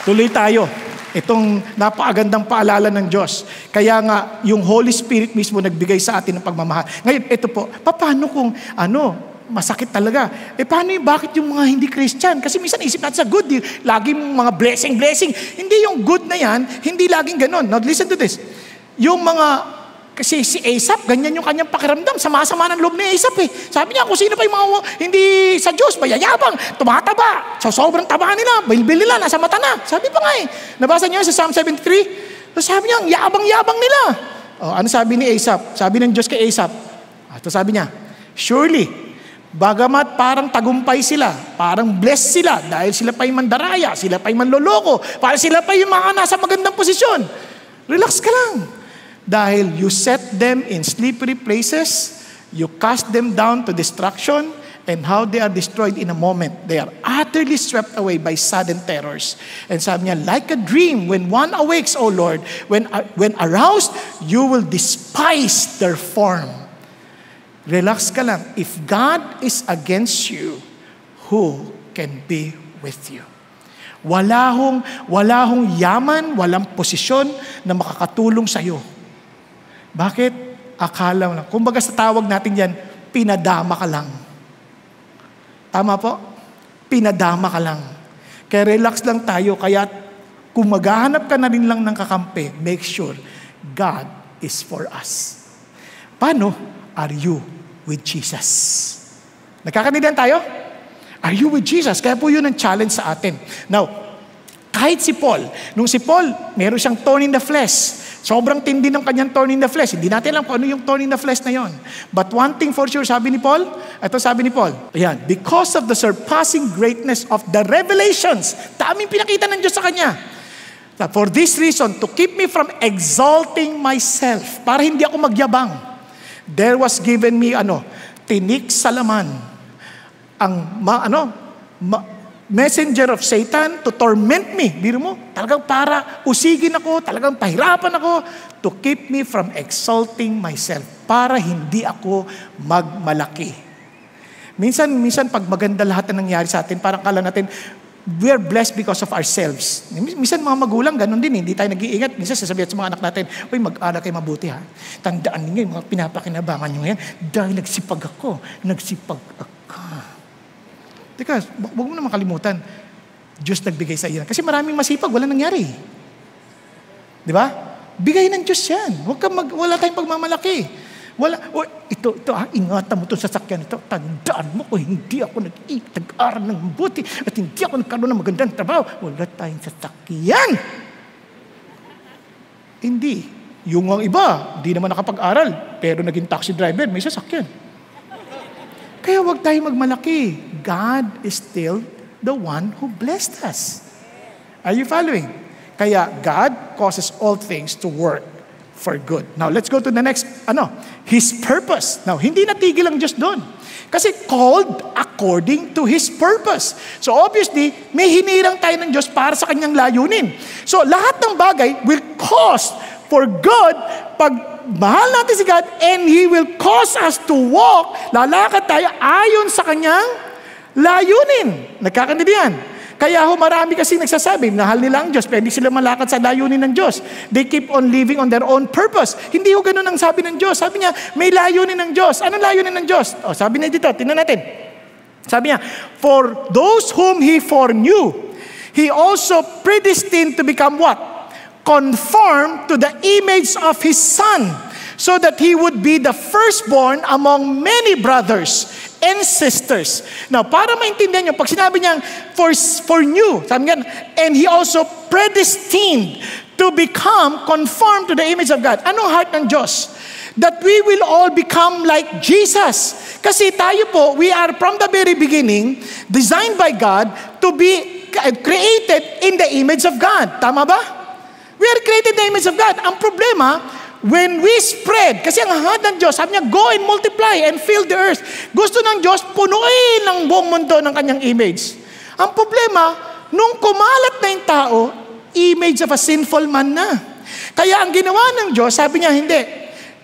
[SPEAKER 1] tuloy tayo. Itong napakagandang paalala ng Diyos. Kaya nga, yung Holy Spirit mismo nagbigay sa atin ng pagmamahal. Ngayon, ito po, paano kung, masakit talaga. Paano bakit yung mga hindi Christian? Kasi minsan isip natin sa good, laging mga blessing. Hindi yung good na yan, hindi laging ganon. Now, listen to this. Yung mga, kasi si Asaph, ganyan yung kanyang pakiramdam, sama-sama ng loob ni Asaph Sabi niya, kung sino pa yung mga hindi sa Diyos, mayayabang, tumataba. So, sobrang taba nila, bilbil nila, nasa mata na. Sabi pa nga Nabasa niyo sa Psalm 73? So, sabi niya, ang yabang-yabang nila. Ano sabi ni Asaph? Sabi ng Diyos kay Asaph. Ito sabi niya, surely, bagamat parang tagumpay sila, parang blessed sila, dahil sila pa yung mandaraya, sila pa yung manloloko, parang sila pa yung mga nasa magandang posisyon. Relax ka lang. Dahil you set them in slippery places, you cast them down to destruction, and how they are destroyed in a moment. They are utterly swept away by sudden terrors. And sabi niya, like a dream, when one awakes, O Lord, when aroused, you will despise their form. Relax ka lang. If God is against you, who can be with you? Wala hong yaman, walang posisyon na makakatulong sa iyo. Bakit? Akala mo lang. Kumbaga sa tawag natin yan, pinadama ka lang. Tama po? Pinadama ka lang. Kaya relax lang tayo. Kaya kung maghahanap ka na rin lang ng kakampi, make sure God is for us. Paano? Are you with Jesus? Nagkakanindihan tayo? Are you with Jesus? Kaya po yun ang challenge sa atin. Now, kahit si Paul, nung si Paul, meron siyang thorn in the flesh. Sobrang tindi ng kanyang thorn in the flesh. Hindi natin alam kung ano yung thorn in the flesh na yon. But one thing for sure, sabi ni Paul, ayan, because of the surpassing greatness of the revelations, daming pinakita ng Diyos sa kanya. For this reason, to keep me from exalting myself, para hindi ako magyabang, there was given me, tinik sa laman, ang messenger of Satan to torment me. Biro mo, talagang para usigin ako, talagang pahirapan ako, to keep me from exalting myself, para hindi ako magmalaki. Minsan pag maganda lahat na nangyari sa atin, parang kala natin, we are blessed because of ourselves. Minsan mga magulang, ganun din, hindi tayo nag-iingat. Minsan sasabihin sa mga anak natin, uy, mag-aral kayo mabuti ha. Tandaan niyo yung mga pinapakinabangan niyo ngayon, dahil nagsipag ako. Teka, huwag mo na makalimutan, Diyos nagbigay sa iyo. Kasi maraming masipag, wala nangyari. Di ba? Bigay ng Diyos yan. Wala tayong pagmamalaki. Ito, ingatan mo itong sasakyan ito. Tandaan mo ko, hindi ako nag-aral ng mabuti at hindi ako nagkaroon ng magandang trabaho. Wala tayong sasakyan. Hindi. Yung ang iba, hindi naman nakapag-aral, pero naging taxi driver, may sasakyan. Kaya huwag tayo magmalaki. God is still the one who blessed us. Are you following? Kaya God causes all things to work for good. Now, let's go to the next, His purpose. Now, hindi natigil ang Diyos doon. Kasi called according to His purpose. So, obviously, may hinirang tayo ng Diyos para sa kanyang layunin. So, lahat ng bagay will cause for good pag mahal natin si God, and He will cause us to walk, lalakad tayo ayon sa kanyang layunin. Nagkakandidihan. Kaya marami kasi nagsasabi, mahal nila ang Diyos, pero hindi sila malakad sa layunin ng Diyos. They keep on living on their own purpose. Hindi ho ganun ang sabi ng Diyos. Sabi niya, may layunin ng Diyos. Anong layunin ng Diyos? Sabi niya dito, tingnan natin. Sabi niya, for those whom He foreknew, He also predestined to become what? Conformed to the image of His Son, so that He would be the firstborn among many brothers and sisters. Now, para maintindihan nyo, pag sinabi niya, for new, sabi niya, and He also predestined to become conformed to the image of God. Anong heart ng Diyos? That we will all become like Jesus. Kasi tayo po, we are from the very beginning, designed by God to be created in the image of God. Tama ba? We are created in the image of God. Ang problema, when we spread, kasi ang hangad ng Diyos, sabi niya, go and multiply and fill the earth. Gusto ng Diyos, punuin ang buong mundo ng kanyang image. Ang problema, nung kumalat na yung tao, image of a sinful man na. Kaya ang ginawa ng Diyos, sabi niya, hindi.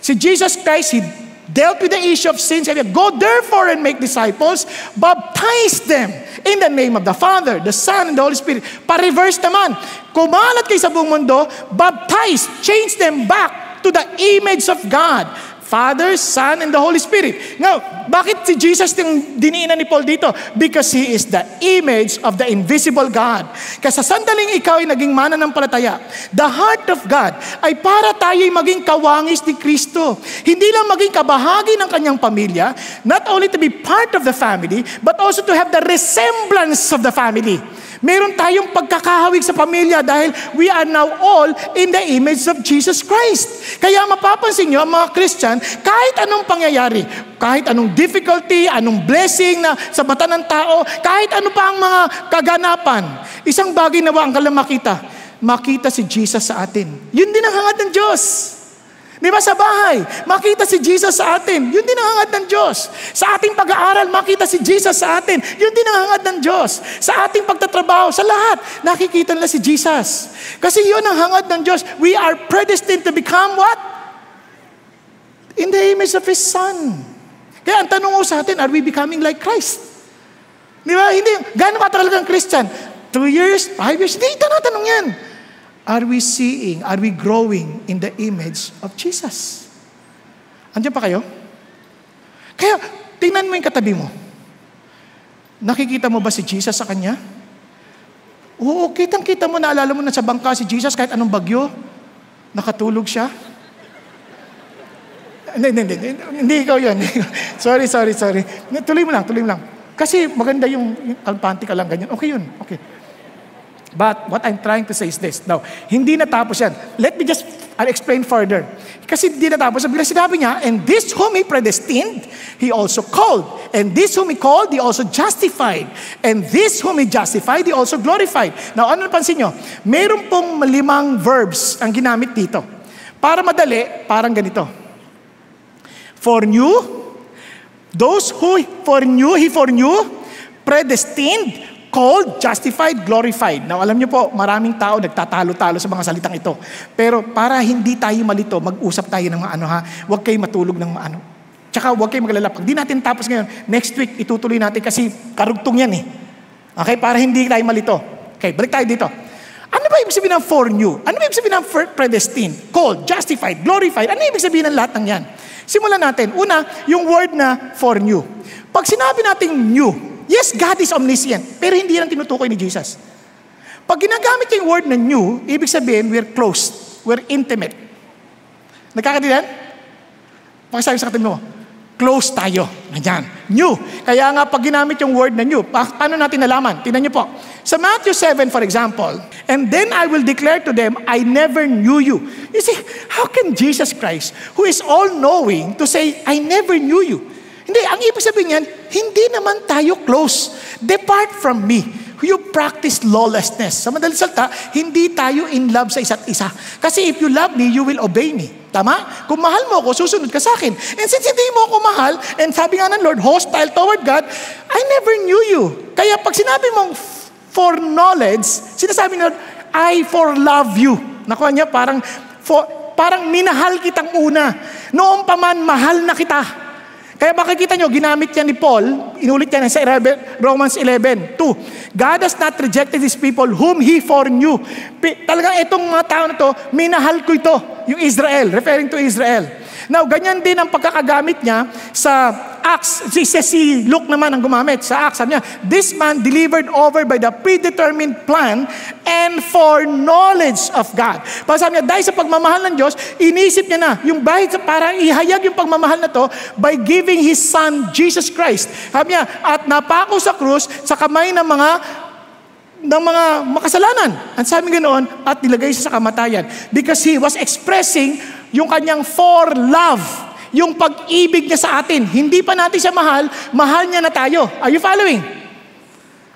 [SPEAKER 1] Si Jesus Christ, He dealt with the issue of sin. Sabi niya, go therefore and make disciples, baptize them in the name of the Father, the Son, and the Holy Spirit. Pa-reverse naman, kumalat kayo sa buong mundo, baptize, change them back to the image of God. Father, Son, and the Holy Spirit. Now, bakit si Jesus yung diniinan ni Paul dito? Because He is the image of the invisible God. Kasi sa sandaling ikaw ay naging mananampalataya, the heart of God ay para tayo'y maging kawangis ni Kristo. Hindi lang maging kabahagi ng kanyang pamilya, not only to be part of the family, but also to have the resemblance of the family. Meron tayong pagkakahawig sa pamilya dahil we are now all in the image of Jesus Christ. Kaya mapapansin nyo, mga Christian, kahit anong pangyayari, kahit anong difficulty, anong blessing na sa mata ng tao, kahit ano pa ang mga kaganapan, isang bagay na ang kailangan makita si Jesus sa atin. Yun din ang hangad ng Diyos. Di ba sa bahay, makita si Jesus sa atin. Yun din ang hangad ng Diyos. Sa ating pag-aaral, makita si Jesus sa atin. Yun din ang hangad ng Diyos. Sa ating pagtatrabaho, sa lahat, nakikita nila si Jesus. Kasi yun ang hangad ng Diyos. We are predestined to become what? In the image of His Son. Kaya ang tanong ko sa atin, are we becoming like Christ? Di ba? Hindi. Gano'n ka talagang Christian? 2 years? 5 years? Hindi, tanong yan. Are we growing in the image of Jesus? Andiyan pa kayo? Kaya, tingnan mo yung katabi mo. Nakikita mo ba si Jesus sa kanya? Oo, kitang-kita mo, naalala mo na sa bangka si Jesus kahit anong bagyo, nakatulog siya. Hindi ikaw yun. Sorry. Tuloy mo lang. Kasi maganda yung kalpanti ka lang ganyan. Okay yun, okay. But what I'm trying to say is this. Now, hindi natapos yan. Let me just explain further. Kasi hindi natapos. Bila sinabi niya, and this whom He predestined, He also called. And this whom He called, He also justified. And this whom He justified, He also glorified. Now, ano napansin nyo? Meron pong 5 verbs ang ginamit dito. Para madali, parang ganito. Foreknew, those who foreknew, He foreknew, predestined, called, justified, glorified. Now, alam niyo po, maraming tao nagtatalo-talo sa mga salitang ito. Pero para hindi tayo malito, mag-usap tayo ng mga huwag kayo matulog ng mga Tsaka huwag kayo maglalala. Pag di natin tapos ngayon, next week, itutuloy natin kasi karugtong yan eh. Okay? Para hindi tayo malito. Okay, balik tayo dito. Ano ba ibig sabihin ng foreknew? Ano ba ibig sabihin ng predestined, called, justified, glorified? Ano ibig sabihin ng lahat ng yan? Simulan natin. Una, yung word na foreknew. Pag sinabi natin new, yes, God is omniscient, pero hindi yan tinutukoy ni Jesus. Pag ginagamit yung word na new, ibig sabihin, we're close, we're intimate. Nagkakaintindihan? Pakisabi sa katabi mo, close tayo. Ganyan. New. Kaya nga, pag ginamit yung word na new, paano natin nalaman? Tingnan niyo po. Sa Matthew 7, for example, and then I will declare to them, I never knew you. You see, how can Jesus Christ, who is all-knowing, to say, I never knew you? Hindi, ang ibig sabihin niyan, hindi naman tayo close. Depart from me. You practice lawlessness. Sa madaling salita, hindi tayo in love sa isa't isa. Kasi if you love me, you will obey me. Tama? Kung mahal mo ako, susunod ka sa akin. And since hindi mo ako mahal, and sabi nga ng Lord, hostile toward God, I never knew you. Kaya pag sinabi mong for knowledge, sinasabi ng Lord, I for love you. Nakuha niya, parang minahal kitang una. Noong pa man, mahal na kita. Kaya makikita nyo, ginamit yan ni Paul, inulit yan sa Romans 11:2. God has not rejected His people whom He foreknew. Talagang itong mga tao na to, minahal ko ito, yung Israel, referring to Israel. Now, ganyan din ang pagkakagamit niya sa Acts. Si Luke naman ang gumamit sa Acts. Sabi niya, this man delivered over by the predetermined plan and foreknowledge of God. Para sabi niya, dahil sa pagmamahal ng Diyos, inisip niya na yung bahid para ihayag yung pagmamahal na to by giving His Son, Jesus Christ. Sabi niya, at napako sa krus sa kamay ng mga makasalanan. Ang sabi ganoon, at nilagay siya sa kamatayan. Because He was expressing yung kanyang for love, yung pag-ibig niya sa atin. Hindi pa natin siya mahal, mahal niya na tayo. Are you following?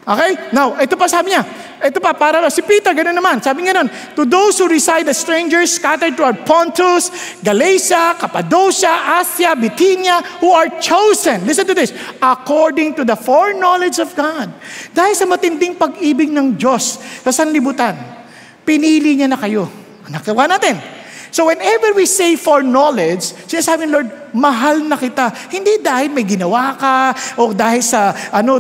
[SPEAKER 1] Okay? Now, ito pa sabi niya. Ito pa, para si Peter, ganoon naman. Sabi nga nun, to those who reside as strangers, scattered throughout Pontus, Galatia, Cappadocia, Asia, Bithynia, who are chosen, listen to this, according to the foreknowledge of God. Dahil sa matinding pag-ibig ng Diyos sa sanlibutan, pinili niya na kayo. Nakawa natin. So whenever we say foreknowledge, sinasabi ng Lord, mahal na kita. Hindi dahil may ginawa ka, o dahil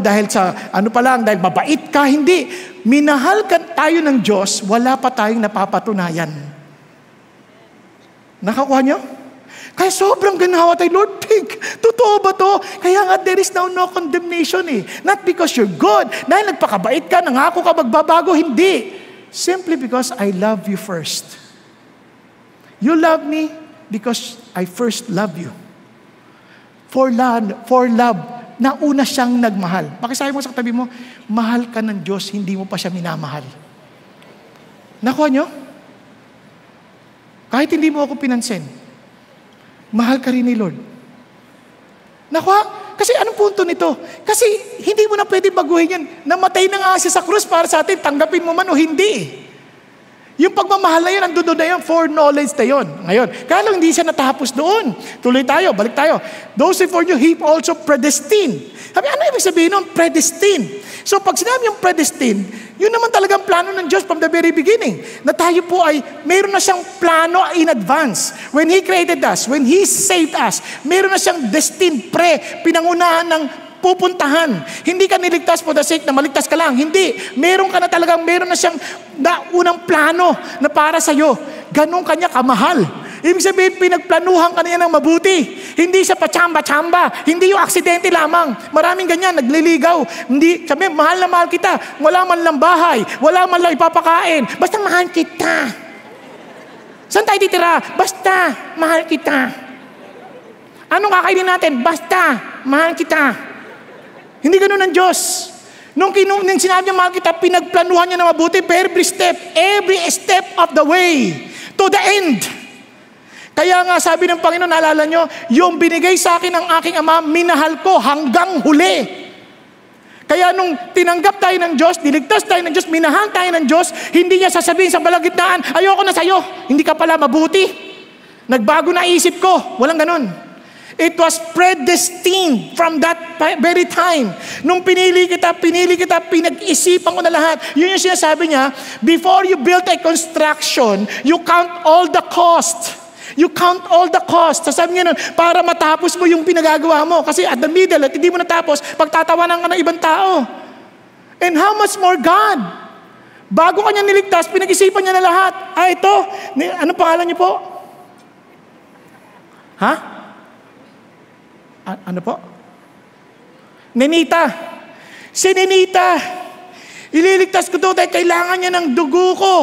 [SPEAKER 1] dahil mabait ka, hindi. Minahal ka tayo ng Diyos, wala pa tayong napapatunayan. Nakakuha niyo? Kaya sobrang ganawa tayo, Lord, totoo ba to? Kaya nga, there is now no condemnation eh. Not because you're good, dahil nagpakabait ka, nangako ka magbabago, hindi. Simply because I love you first. You love me because I first love you. For love, nauna siyang nagmahal. Pakisabi mo sa katabi mo, mahal ka ng Diyos, hindi mo pa siya minamahal. Nakuha nyo? Kahit hindi mo ako pinansin, mahal ka rin ni Lord. Nakuha? Kasi anong punto nito? Kasi hindi mo na pwede baguhin yan. Namatay na nga siya sa krus para sa atin, tanggapin mo man o hindi. Yung pagmamahal na yun, andun na yun, foreknowledge na yun. Ngayon, kaya lang hindi siya natapos doon. Tuloy tayo, balik tayo. Those who foreknew, He also predestined. Sabi, ano ibig sabihin nun? Predestined. So pag sinabi yung predestined, yun naman talagang plano ng Diyos from the very beginning. Na tayo po ay, mayroon na siyang plano in advance. When He created us, when He saved us, mayroon na siyang destined, pinangunahan ng pupuntahan. Hindi ka niligtas for the sake na maligtas ka lang. Hindi. Meron ka na talagang, meron na siyang unang plano na para sa'yo. Ganun kanya kamahal. Ibig sabihin, pinagplanuhan ka niya ng mabuti. Hindi sa pachamba-chamba. Hindi yung aksidente lamang. Maraming ganyan, nagliligaw. Hindi, sabi, mahal na mahal kita. Wala man lang bahay. Wala man lang ipapakain. Basta mahal kita. Saan tayo titira? Basta mahal kita. Anong kakainin natin? Basta mahal kita. Hindi ganun ang Diyos. Nung sinabi niya mahal kita, pinagplanuhan niya na mabuti every step of the way to the end. Kaya nga sabi ng Panginoon, naalala nyo, yung binigay sa akin ng aking Ama, minahal ko hanggang huli. Kaya nung tinanggap tayo ng Diyos, niligtas tayo ng Diyos, minahal tayo ng Diyos, hindi niya sasabihin sa balagitnaan, ayoko na sa'yo, hindi ka pala mabuti. Nagbago na isip ko. Walang ganun. It was predestined from that very time. Nung pinili kita, pinag-isipan ko na lahat. Yun yung sinasabi niya, before you build a construction, you count all the cost. You count all the cost. Sasabi niya nun, para matapos mo yung pinagagawa mo. Kasi at the middle, at hindi mo natapos, pagtatawanan ka ng ibang tao. And how much more God? Bago kanya niligtas, pinag-isipan niya na lahat. Ito, anong pangalan niyo po? Ha? Ano po? Nenita. Si Nenita, ililigtas ko to dahil kailangan niya ng dugo ko.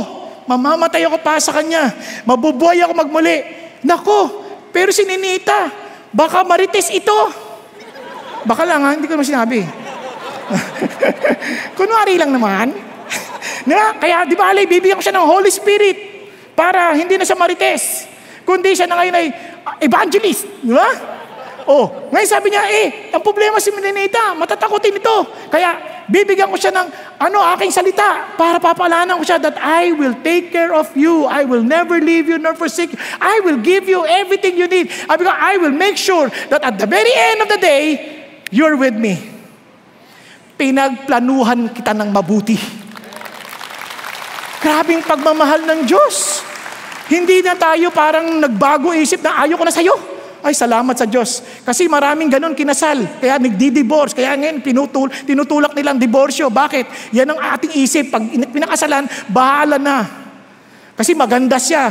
[SPEAKER 1] Mamamatay ako pa sa kanya. Mabubuhay ako magmuli. Nako, pero si Nenita, baka marites ito. Baka lang ha, hindi ko naman sinabi. Kunwari lang naman. Diba? Kaya di ba alay, bibigyan ko siya ng Holy Spirit para hindi na siya marites. Kundi siya na ngayon ay evangelist. Di ba? Oh, ngayon sabi niya, ang problema si Nenita, matatakotin ito. Kaya, bibigyan ko siya ng, aking salita, para papalanan ko siya that I will take care of you. I will never leave you nor forsake you. I will give you everything you need. I will make sure that at the very end of the day, you're with me. Pinagplanuhan kita ng mabuti. Grabing pagmamahal ng Diyos. Hindi na tayo parang nagbago isip na ayaw ko na sa'yo. Ay, salamat sa Diyos. Kasi maraming ganun kinasal. Kaya nagdi-divorce. Kaya ngayon, tinutulak nilang diborsyo. Bakit? Yan ang ating isip. Pag pinakasalan, bahala na. Kasi maganda siya.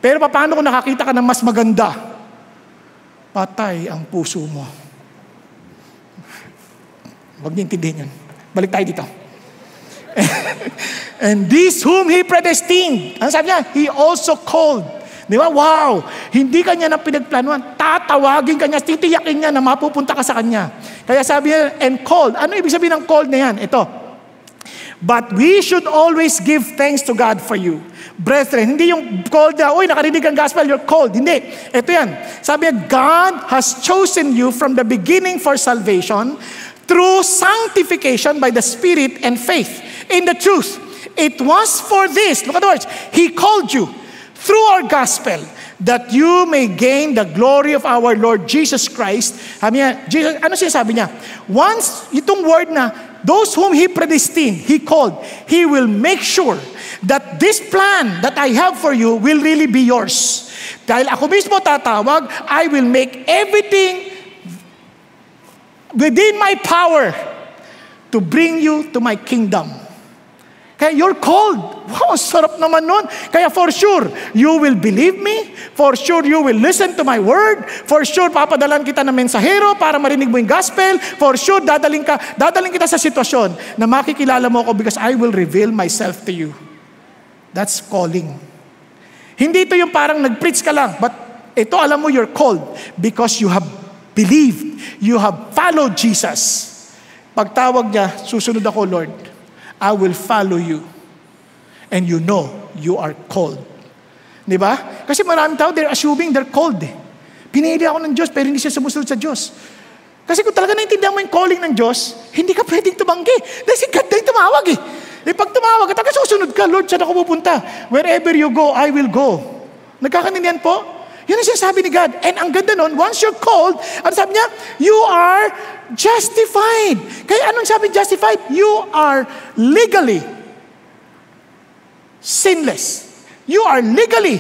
[SPEAKER 1] Pero paano kung nakakita ka ng mas maganda? Patay ang puso mo. Huwag niyo intindihin yun. Balik tayo dito. And this whom He predestined. Ano sabi niya? He also called. Di ba? Wow! Hindi kanya na pinagplanuhan. Tatawagin kanya, titiyakin niya na mapupunta ka sa kanya. Kaya sabi niya, and called. Ano ibig sabihin ng called na yan? Ito. But we should always give thanks to God for you. Brethren, hindi yung called na, nakarinig ang gospel, you're called. Hindi. Ito yan. Sabi niya, God has chosen you from the beginning for salvation through sanctification by the Spirit and faith in the truth. It was for this, look at the words, He called you through our gospel, that you may gain the glory of our Lord Jesus Christ. Jesus, ano sinasabi niya? Once, itong word na, those whom He predestined, He called, He will make sure that this plan that I have for you will really be yours. Dahil ako mismo tatawag, I will make everything within my power to bring you to my kingdom. Kaya you're called. Wow, sarap naman nun. Kaya for sure, you will believe me. For sure, you will listen to my word. For sure, papadalan kita ng mensahero para marinig mo yung gospel. For sure, dadaling kita sa sitwasyon na makikilala mo ako because I will reveal myself to you. That's calling. Hindi ito yung parang nag-preach ka lang, but ito alam mo you're called because you have believed. You have followed Jesus. Pagtawag niya, susunod ako, Lord. I will follow you. And you know you are called. Di ba? Kasi maraming tao, they're assuming they're called. Pinili ako ng Diyos, pero hindi siya sumusunod sa Diyos. Kasi kung talaga naintindihan mo yung calling ng Diyos, hindi ka pwedeng tumanggi. Dahil si God na yung tumawag eh. Pag tumawag ka, talaga susunod ka, Lord, saan ako pupunta? Wherever you go, I will go. Nagkakanindihan po? Yun ang sinasabi ni God. And ang ganda nun, once you're called, ano sabi niya? You are justified. Kaya anong sabi justified? You are legally sinless. You are legally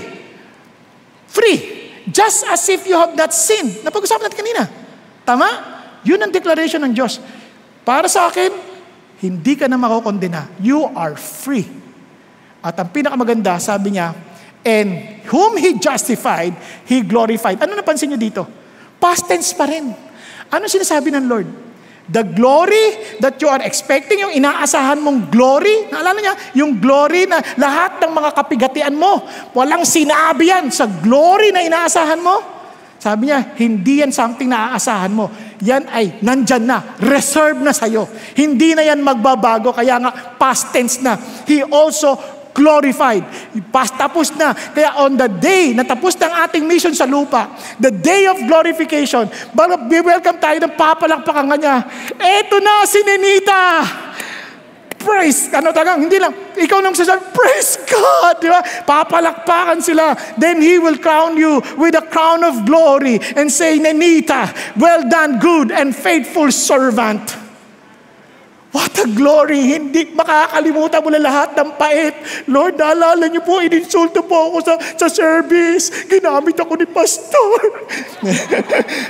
[SPEAKER 1] free. Just as if you have not sinned. Napag-usapan natin kanina. Tama? Yun ang declaration ng Diyos. Para sa akin, hindi ka na makokondena. You are free. At ang pinakamaganda, sabi niya, And whom He justified, He glorified. Ano napansin nyo dito? Past tense pa rin. Ano sinasabi ng Lord? The glory that you are expecting, yung inaasahan mong glory, naalala niya, yung glory na lahat ng mga kapigatian mo, walang sinabi yan sa glory na inaasahan mo. Sabi niya, hindi yan something na aasahan mo. Yan ay nandyan na, reserved na sa'yo. Hindi na yan magbabago, kaya nga past tense na. He also glorified. Tapos na. Kaya on the day na tapos ng ating mission sa lupa, the day of glorification, welcome tayo ng papalakpakan niya. Eto na si Nenita! Praise! Hindi lang, ikaw nang sasabi, praise God! Di ba? Papalakpakan sila. Then He will crown you with a crown of glory and say, Nenita, well done, good and faithful servant. What a glory! Hindi makakalimutan mo na lahat ng pait. Lord, naalala niyo po, ininsulto po ako sa service. Ginamit ako ni pastor.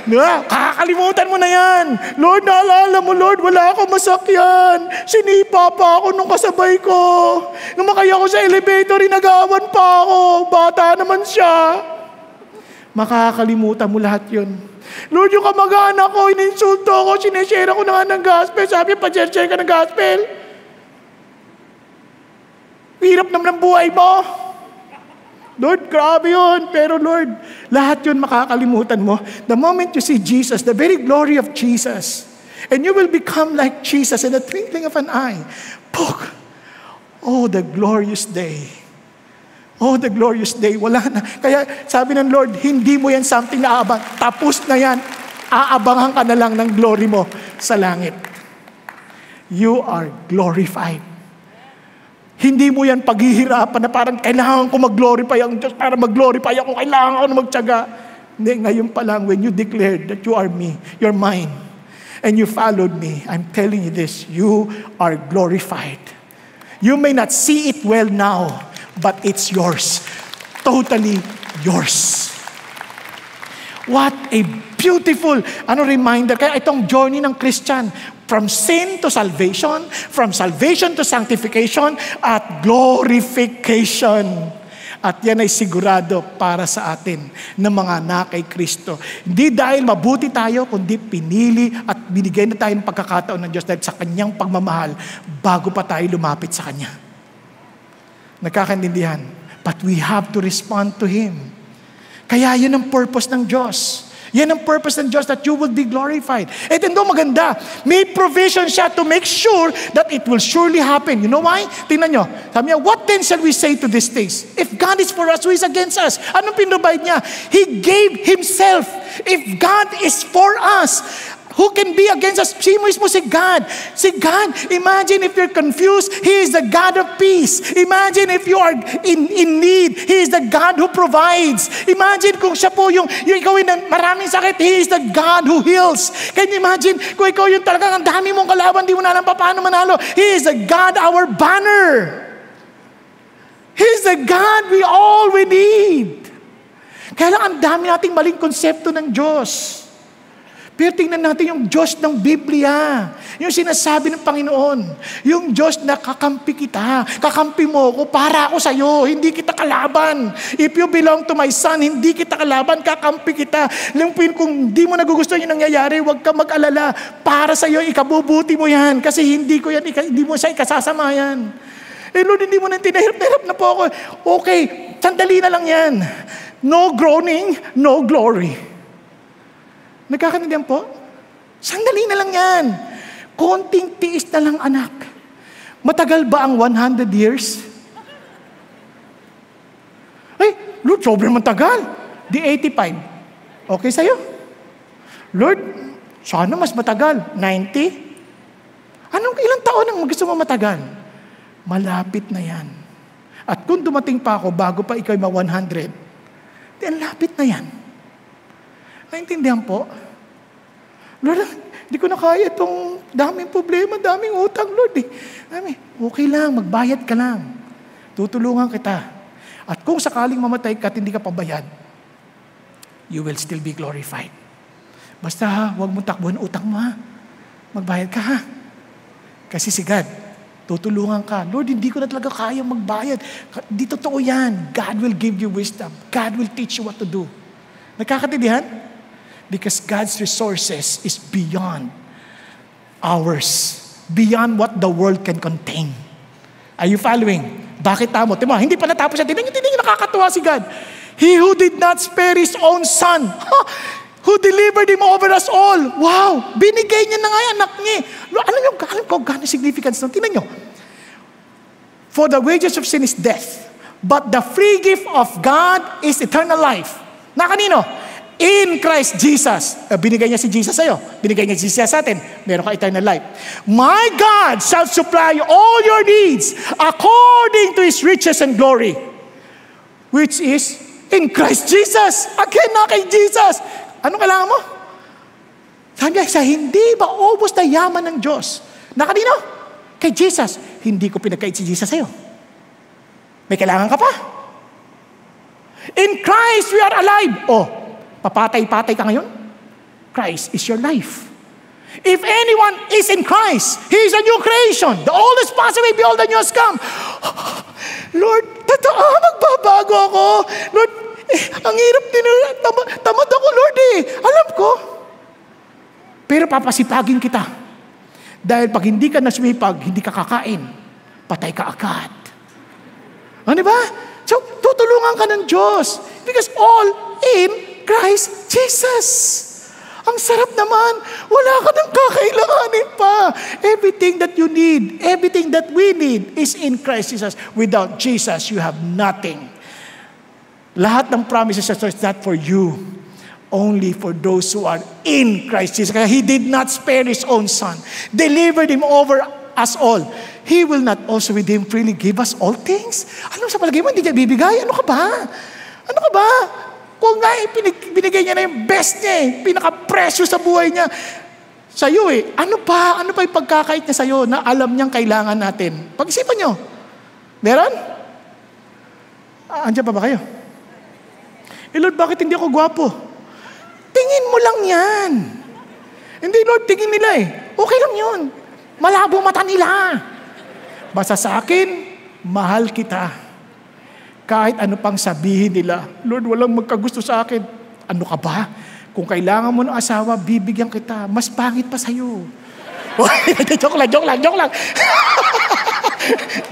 [SPEAKER 1] Diba? Kakalimutan mo na yan. Lord, naalala mo, Lord, wala akong masakyan. Sinipa pa ako nung kasabay ko. Numakay ako sa elevator, inagawan pa ako. Bata naman siya. Makakalimutan mo lahat yun. Lord, yung kamag-anak ko, ininsulto ako, sineshare ko na nga ng gospel. Sabi, pa-share ka ng gospel. Hirap naman ng buhay mo. Lord, grabe yun. Pero Lord, lahat yun makakalimutan mo. The moment you see Jesus, the very glory of Jesus, and you will become like Jesus in the twinkling of an eye. Pog! Oh, the glorious day. Oh, the glorious day. Wala na. Kaya sabi ng Lord, hindi mo yan something na aabang. Tapos na yan. Aabangan ka na lang ng glory mo sa langit. You are glorified. Hindi mo yan paghihirapan na parang kailangan ko mag-glorify ang Diyos. Para mag-glorify ako, kailangan ko na magtiyaga. Hindi, ngayon pa lang, when you declared that you are me, you're mine, and you followed me, I'm telling you this, you are glorified. You may not see it well now, but it's yours. Totally yours. What a beautiful reminder. Kaya itong journey ng Christian, from sin to salvation, from salvation to sanctification, at glorification. At yan ay sigurado para sa atin na mga anak kay Kristo. Hindi dahil mabuti tayo, kundi pinili at binigay na tayo ng pagkakataon ng Diyos dahil sa Kanyang pagmamahal bago pa tayo lumapit sa Kanya. Nagkakaintindihan. But we have to respond to Him. Kaya yun ang purpose ng Diyos. Yan ang purpose ng Diyos, that you will be glorified. At ito maganda. May provision siya to make sure that it will surely happen. You know why? Tingnan nyo. Sabi niya, what then shall we say to these things? If God is for us, who is against us? Anong pinrovide niya? He gave Himself. If God is for us, who can be against us? Si mismo si God. Si God, imagine if you're confused, He is the God of peace. Imagine if you are in need, He is the God who provides. Imagine kung siya po yung ikaw yung maraming sakit, He is the God who heals. Can you imagine kung ikaw yung talagang ang dami mong kalaban, di mo na alam paano manalo. He is the God, our banner. He is the God we all need. Kaya lang ang dami nating maling konsepto ng Diyos. Pero tingnan natin yung Diyos ng Biblia. Yung sinasabi ng Panginoon. Yung Diyos na kakampi kita. Kakampi mo ako para ako sa'yo. Hindi kita kalaban. If you belong to my son, hindi kita kalaban, kakampi kita. Kung hindi mo nagugustuhan yung nangyayari, huwag ka mag-alala. Para sa'yo, ikabubuti mo yan. Kasi hindi mo siya ikasasama yan. Lord, hindi mo na tinahirap na po ako. Okay, sandali na lang yan. No groaning, no glory. Nagkakaintindihan po? Sandali na lang yan. Konting tiis na lang, anak. Matagal ba ang 100 years? Ay, Lord, sobrang matagal. Di 85. Okay sa'yo? Lord, sana mas matagal. 90? Ilang taon ang gusto mo matagal? Malapit na yan. At kung dumating pa ako bago pa ikaw ma-100, di lapit na yan. Naintindihan po? Lord, hindi ko na kaya itong daming problema, daming utang, Lord. Okay lang, magbayad ka lang. Tutulungan kita. At kung sakaling mamatay ka at hindi ka pabayad, you will still be glorified. Basta huwag mo takbuhan utang mo, ha? Magbayad ka, ha? Kasi si God, Tutulungan ka. Lord, hindi ko na talaga kaya magbayad. Di totoo yan. God will give you wisdom. God will teach you what to do. Nagkakatindihan? Because God's resources is beyond ours. Beyond what the world can contain. Are you following? Bakit tamo? Timo, hindi pa natapos yan. Tingnan niyo, nakakatuwa si God. He who did not spare His own Son, who delivered Him over us all. Wow! Binigay niya na nga anak niya. Alam ko gano'ng significance nun. Tingnan niyo. For the wages of sin is death, but the free gift of God is eternal life. Na kanino? In Christ Jesus. Binigay niya si Jesus sa'yo. Binigay niya si Jesus sa atin. Meron ka eternal life. My God shall supply all your needs according to His riches and glory, which is in Christ Jesus. Again, na kay Jesus. Anong kailangan mo? Sabi niya, sa hindi ba ubos na yaman ng Diyos? Na kanino? Kay Jesus. Hindi ko pinagkait si Jesus sa'yo. May kailangan ka pa? In Christ we are alive. Oh, papatay-patay ka ngayon? Christ is your life. If anyone is in Christ, he is a new creation. The old is passed away, behold, the new has come. Lord, totoo, magbabago ako. Lord, ang hirap din, tamad ako, Lord Alam ko. Pero papasipagin kita. Dahil pag hindi ka nasumipag, hindi ka kakain. Patay ka agad. Ano ba? So, tutulungan ka ng Diyos. Because all in Christ Jesus. Ang sarap naman. Wala ka nang kakailanganin pa. Everything that you need, everything that we need is in Christ Jesus. Without Jesus, you have nothing. Lahat ng promises of God is not for you. Only for those who are in Christ Jesus. Kaya He did not spare His own Son. Delivered Him over us all. He will not also with Him freely give us all things? Ano sa palagay mo? Hindi niya bibigay? Ano ka ba? Ano ka ba? Kung nga binigay niya na yung best niya pinaka-precious sa buhay niya sa'yo Ano pa yung pagkakait niya sa'yo na alam niyang kailangan natin? Pag-isipan niyo. Meron? Andiyan pa ba kayo? Lord, bakit hindi ako gwapo? Tingin mo lang yan. Hindi, Lord, tingin nila Okay lang yun. Malabo mata nila. Basta sa akin, mahal kita. Kahit ano pang sabihin nila, Lord, walang magkagusto sa akin. Ano ka ba? Kung kailangan mo ng asawa, bibigyan kita. Mas pangit pa sa'yo. Joke lang.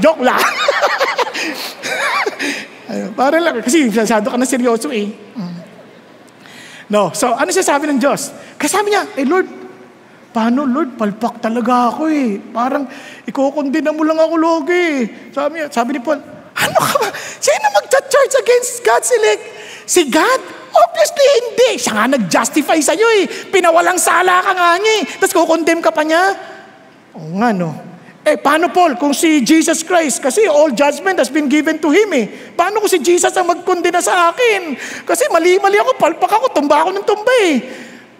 [SPEAKER 1] Joke lang. Para lang. Kasi masyado ka na seryoso No. So, ano siya sabi ng Diyos? Kasi sabi niya, Lord, paano Lord? Palpak talaga ako Parang, ikukundina mo lang ako logi. Sabi ni Paul, ano ka ba? Sino mag-charge against God's elect? Si God? Obviously, hindi. Siya nga nag-justify sa'yo Pinawalang sala ka nga Tapos kukondem ka pa niya? Oo nga, no? Paano Paul? Kung si Jesus Christ, kasi all judgment has been given to Him Paano kung si Jesus ang magkondena sa akin? Kasi mali-mali ako, palpak ako, tumba ako ng tumba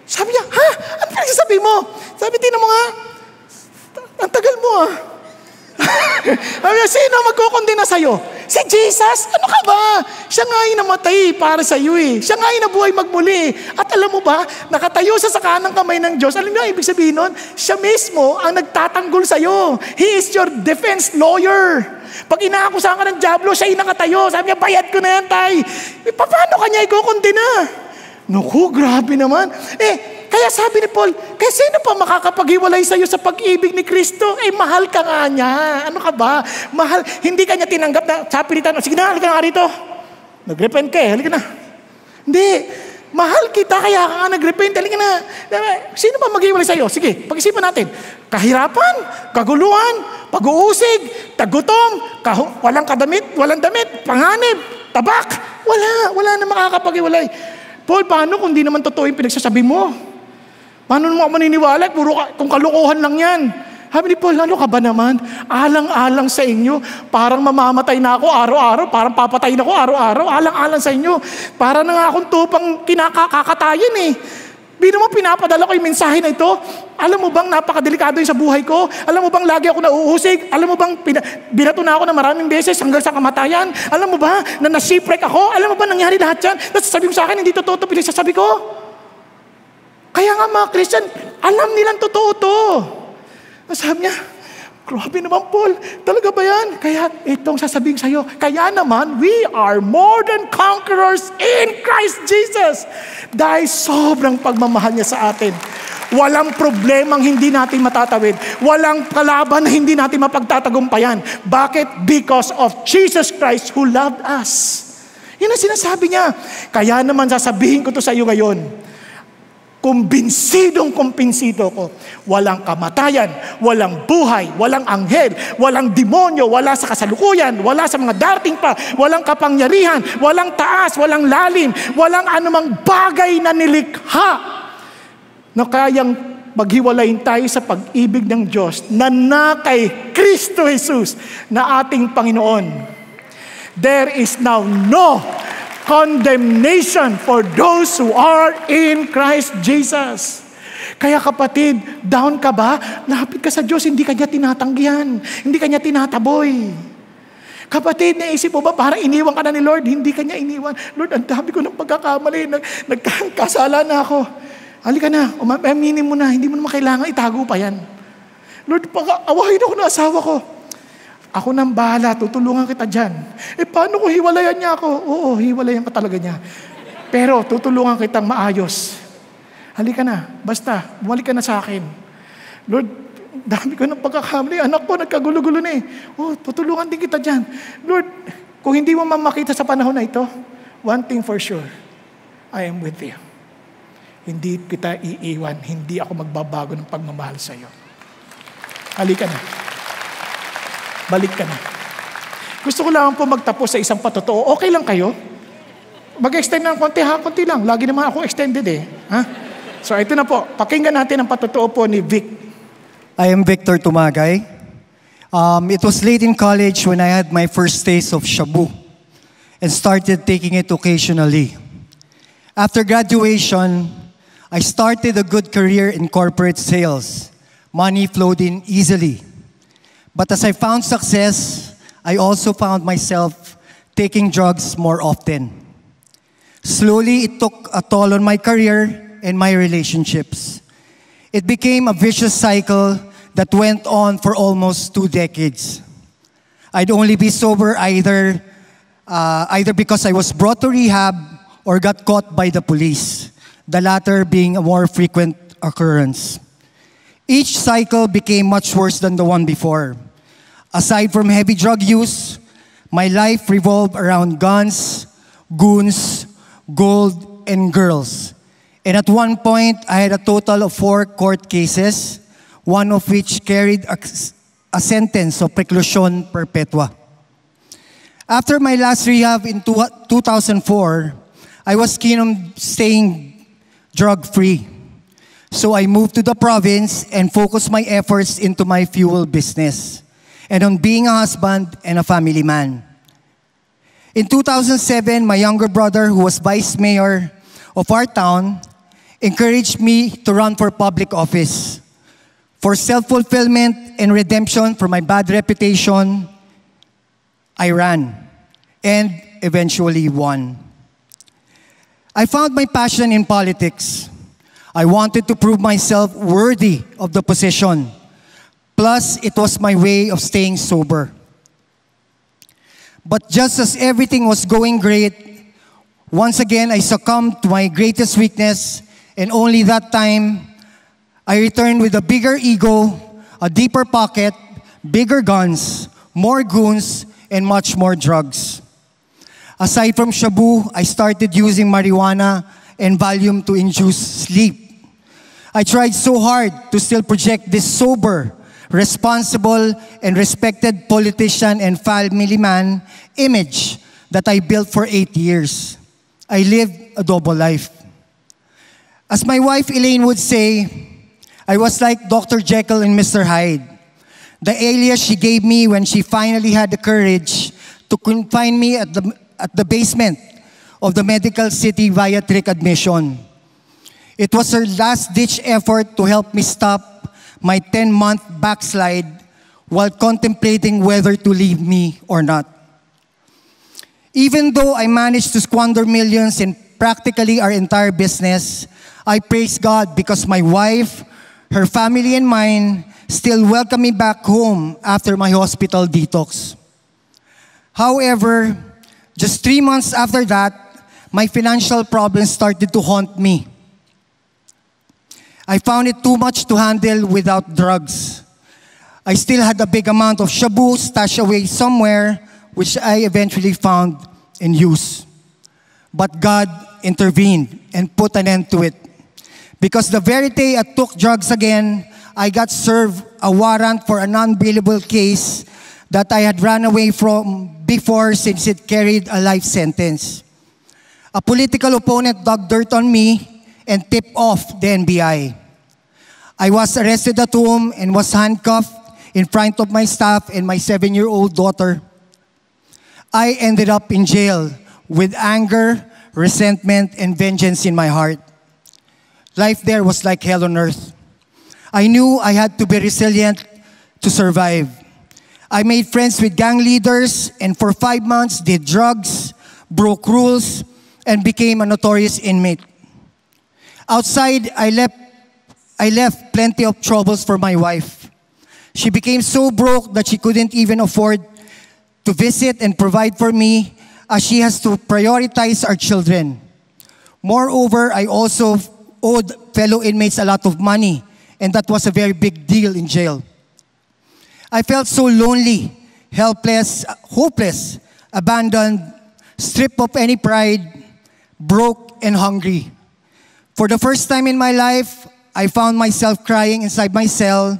[SPEAKER 1] Sabi niya, ha? Ano pinagsasabi mo? Sabi, tingnan mo nga. Ang tagal mo Sabi niya, sino magkukondena sa'yo? Si Jesus? Ano ka ba? Siya nga yung namatay para sa'yo Siya nga yung nabuhay magmuli. At alam mo ba, nakatayo sa kanang kamay ng Diyos. Alam niyo ang ibig sabihin nun? Siya mismo ang nagtatanggol sa'yo. He is your defense lawyer. Pag inaakusahan ka ng dyablo, siya yung nakatayo. Sabi niya, bayad ko na yan, tay. Paano kanya ikukondena? Naku, grabe naman. Kaya sabi ni Paul, kaya sino pa makakapaghiwalay sa'yo sa pag-ibig ni Kristo? Mahal ka nga niya. Ano ka ba? Mahal. Hindi ka niya tinanggap na sapilitan. Sige na, halika nga rito. Nag-repent ka halika na. Hindi. Mahal kita, kaya ka nga nag-repent. Halika na. Sino pa maghiwalay sa'yo? Sige, pag-isipan natin. Kahirapan, kaguluhan, pag-uusig, tagutom, walang kadamit, walang damit, panganib, tabak. Wala na makakapaghiwalay. Paul, paano kung di naman totoo yung pinagsasabi mo? Paano mo ako maniniwala? Puro kung kalukuhan lang yan. Sabi ni Paul, ano ka ba naman? Alang-alang sa inyo. Parang mamamatay na ako araw-araw. Parang papatayin ako araw-araw. Alang-alang sa inyo. Para na nga akong tupang kinakakatayin Bino mo, pinapadala ko yung mensahe na ito. Alam mo bang napakadelikado yung sa buhay ko? Alam mo bang lagi ako nauusig? Alam mo bang binato na ako na maraming beses hanggang sa kamatayan? Alam mo ba na na-shipwreck ako? Alam mo ba nangyari lahat yan? Tapos sabi mo sa akin, hindi totoo ito pinagsasabi ko? Kaya nga mga Christian, alam nilang totoo to. Sabi niya, Grabe naman, Paul. Talaga ba yan? Kaya itong sasabihin sa'yo, kaya naman, we are more than conquerors in Christ Jesus. Dahil sobrang pagmamahal niya sa atin. Walang problemang hindi natin matatawid. Walang kalaban na hindi natin mapagtatagumpayan. Bakit? Because of Jesus Christ who loved us. Yun ang sinasabi niya. Kaya naman sasabihin ko to sa iyo ngayon. Kumbinsidong ko. Walang kamatayan, walang buhay, walang anghel, walang demonyo, wala sa kasalukuyan, wala sa mga darating pa, walang kapangyarihan, walang taas, walang lalim, walang anumang bagay na nilikha na kayang maghiwalayin tayo sa pag-ibig ng Diyos na kay Kristo Jesus na ating Panginoon. There is now no condemnation for those who are in Christ Jesus. Kaya kapatid, down ka ba? Lapit ka sa Diyos, hindi ka niya tinatanggihan, hindi ka niya tinataboy. Kapatid, naisip mo ba para iniwan ka na ni Lord? Hindi ka niya iniwan. Lord, ang dami ko ng pagkakamali, nagkasala na ako. Halika na, aminin mo na, hindi mo naman kailangan itago pa yan. Lord, awahin ako ng asawa ko. Ako nang bahala, tutulungan kita dyan. Paano kung hiwalayan niya ako? Oo, hiwalayan ka talaga niya. Pero tutulungan kitang maayos. Halika na, basta, bumalik ka na sa akin. Lord, dami ko ng pagkakamali. Anak ko, nagkagulo-gulo na tutulungan din kita dyan. Lord, kung hindi mo makita sa panahon na ito, one thing for sure, I am with you. Hindi kita iiwan, hindi ako magbabago ng pagmamahal sa iyo. Halika na. Balik ka na. Gusto ko lang po magtapos sa isang patotoo. Okay lang kayo? Mag-extend ng konti ha? Konti lang. Lagi naman ako extended Ha? So ito na po. Pakinggan natin ang patotoo po ni Vic.
[SPEAKER 2] I am Victor Tumagay. It was late in college when I had my first taste of shabu and started taking it occasionally. After graduation, I started a good career in corporate sales. Money flowed in easily. But as I found success, I also found myself taking drugs more often. Slowly, it took a toll on my career and my relationships. It became a vicious cycle that went on for almost 2 decades. I'd only be sober either because I was brought to rehab or got caught by the police, the latter being a more frequent occurrence. Each cycle became much worse than the one before. Aside from heavy drug use, my life revolved around guns, goons, gold, and girls. And at one point, I had a total of 4 court cases, one of which carried a sentence of reclusion perpetua. After my last rehab in 2004, I was keen on staying drug-free. So I moved to the province and focused my efforts into my fuel business and on being a husband and a family man. In 2007, my younger brother, who was vice mayor of our town, encouraged me to run for public office. For self-fulfillment and redemption for my bad reputation, I ran and eventually won. I found my passion in politics. I wanted to prove myself worthy of the position. Plus, it was my way of staying sober. But just as everything was going great, once again, I succumbed to my greatest weakness, and only that time, I returned with a bigger ego, a deeper pocket, bigger guns, more goons, and much more drugs. Aside from shabu, I started using marijuana and Valium to induce sleep. I tried so hard to still project this sober, responsible, and respected politician and family man image that I built for 8 years. I lived a double life. As my wife Elaine would say, I was like Dr. Jekyll and Mr. Hyde, the alias she gave me when she finally had the courage to confine me at the basement of the medical city via trick admission. It was her last-ditch effort to help me stop my 10-month backslide while contemplating whether to leave me or not. Even though I managed to squander millions in practically our entire business, I praise God because my wife, her family, and mine still welcomed me back home after my hospital detox. However, just 3 months after that, my financial problems started to haunt me. I found it too much to handle without drugs. I still had a big amount of shabu stashed away somewhere, which I eventually found and used. But God intervened and put an end to it. Because the very day I took drugs again, I got served a warrant for a non-bailable case that I had run away from before, since it carried a life sentence. A political opponent dug dirt on me and tipped off the NBI. I was arrested at home and was handcuffed in front of my staff and my 7-year-old daughter. I ended up in jail with anger, resentment, and vengeance in my heart. Life there was like hell on earth. I knew I had to be resilient to survive. I made friends with gang leaders and for 5 months did drugs, broke rules, and became a notorious inmate. Outside, I left plenty of troubles for my wife. She became so broke that she couldn't even afford to visit and provide for me, as she has to prioritize our children. Moreover, I also owed fellow inmates a lot of money, and that was a very big deal in jail. I felt so lonely, helpless, hopeless, abandoned, stripped of any pride, broke and hungry. For the first time in my life, I found myself crying inside my cell,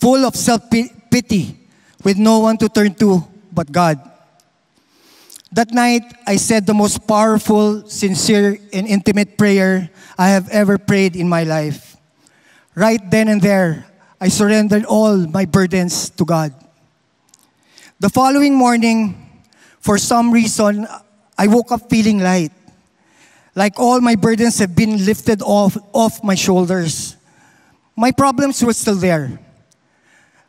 [SPEAKER 2] full of self-pity, with no one to turn to but God. That night, I said the most powerful, sincere, and intimate prayer I have ever prayed in my life. Right then and there, I surrendered all my burdens to God. The following morning, for some reason, I woke up feeling light. Like all my burdens have been lifted off my shoulders. My problems were still there.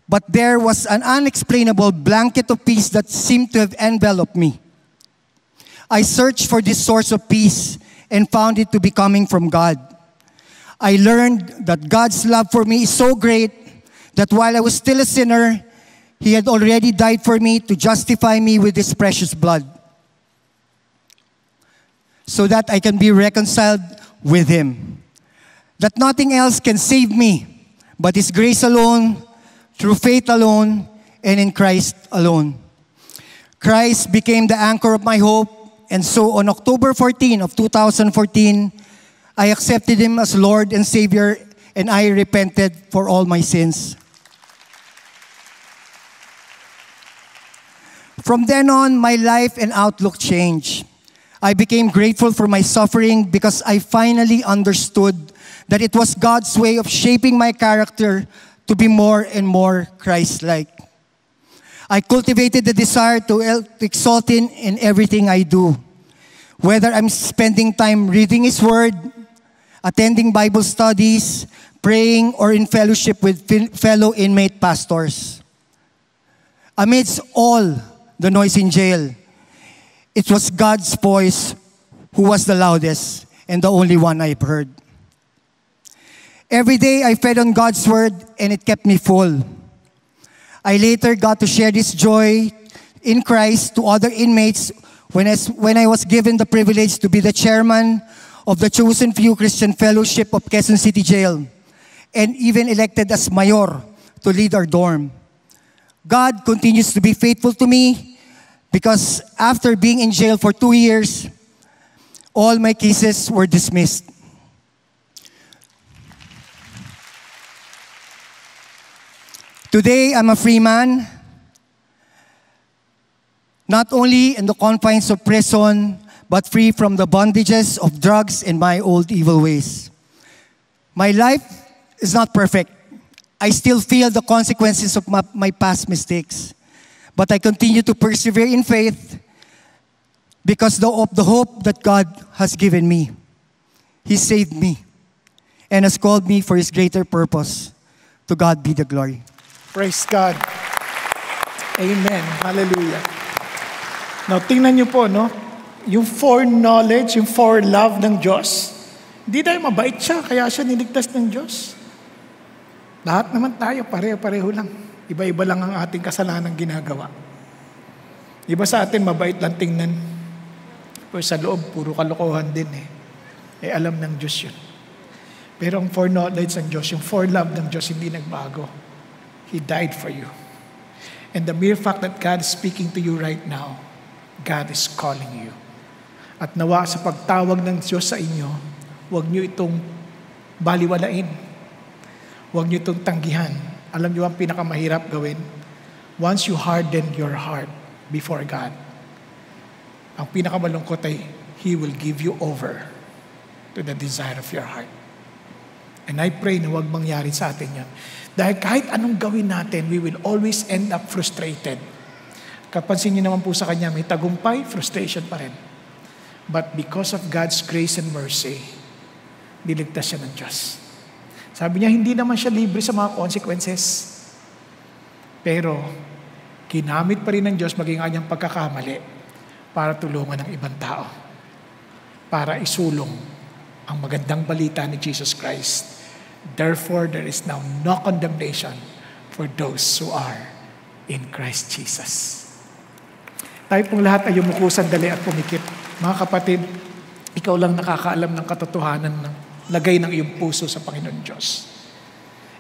[SPEAKER 2] But there was an unexplainable blanket of peace that seemed to have enveloped me. I searched for this source of peace and found it to be coming from God. I learned that God's love for me is so great that while I was still a sinner, He had already died for me to justify me with His precious blood, so that I can be reconciled with Him. That nothing else can save me but His grace alone, through faith alone, and in Christ alone. Christ became the anchor of my hope, and so on October 14 of 2014, I accepted Him as Lord and Savior, and I repented for all my sins. From then on, my life and outlook changed. I became grateful for my suffering because I finally understood that it was God's way of shaping my character to be more and more Christ-like. I cultivated the desire to exalt Him in everything I do. Whether I'm spending time reading His Word, attending Bible studies, praying, or in fellowship with fellow inmate pastors. Amidst all the noise in jail, it was God's voice who was the loudest and the only one I've heard. Every day I fed on God's Word and it kept me full. I later got to share this joy in Christ to other inmates when I was given the privilege to be the chairman of the Chosen Few Christian Fellowship of Quezon City Jail, and even elected as mayor to lead our dorm. God continues to be faithful to me because after being in jail for 2 years, all my cases were dismissed. Today, I'm a free man, not only in the confines of prison, but free from the bondages of drugs and my old evil ways. My life is not perfect. I still feel the consequences of my past mistakes. But I continue to persevere in faith because of the hope that God has given me. He saved me and has called me for His greater purpose. To God be the glory.
[SPEAKER 1] Praise God. Amen. Hallelujah. Now, tingnan niyo po, no? Yung foreknowledge, yung foreknowledge ng Diyos, hindi dahil mabait siya, kaya siya niligtas ng Diyos. Lahat naman tayo, pareho-pareho lang. Iba-iba lang ang ating kasalanan ginagawa. Iba sa atin, mabait lang tingnan. Pero sa loob, puro kalokohan din eh. Alam ng Diyos yun. Pero ang foreknowledge ng Diyos, yung foreknowledge ng Diyos, hindi nagbago. He died for you. And the mere fact that God is speaking to you right now, God is calling you. At nawa sa pagtawag ng Diyos sa inyo, huwag niyo itong baliwalain. Huwag niyo itong tanggihan. Alam niyo ang pinakamahirap gawin? Once you harden your heart before God, ang pinakamalungkot ay He will give you over to the desire of your heart. And I pray na huwag mangyari sa atin yan. Dahil kahit anong gawin natin, we will always end up frustrated. Kapansin niyo naman po sa Kanya, may tagumpay, frustration pa rin. But because of God's grace and mercy, niligtas siya ng Diyos. Sabi niya, hindi naman siya libre sa mga consequences. Pero, ginamit pa rin ng Diyos maging kanyang pagkakamali para tulungan ng ibang tao. Para isulong ang magandang balita ni Jesus Christ. Therefore, there is now no condemnation for those who are in Christ Jesus. Tayo pong lahat ay yumuko sandali at pumikit. Mga kapatid, ikaw lang nakakaalam ng katotohanan ng lagay ng iyong puso sa Panginoon Diyos.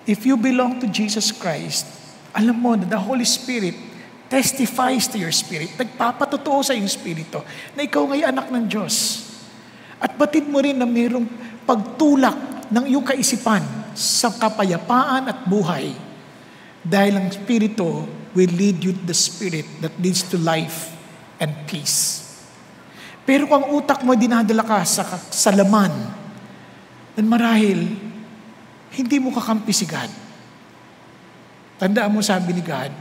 [SPEAKER 1] If you belong to Jesus Christ, alam mo na the Holy Spirit testifies to your spirit, nagpapatotoo sa iyong spirito na ikaw ngay anak ng Diyos. At batid mo rin na mayroong pagtulak ng iyong kaisipan sa kapayapaan at buhay dahil ang Spirito will lead you to the Spirit that leads to life and peace. Pero kung ang utak mo dinadala ka sa laman, then marahil hindi mo kakampi si God. Tandaan mo, sabi ni God,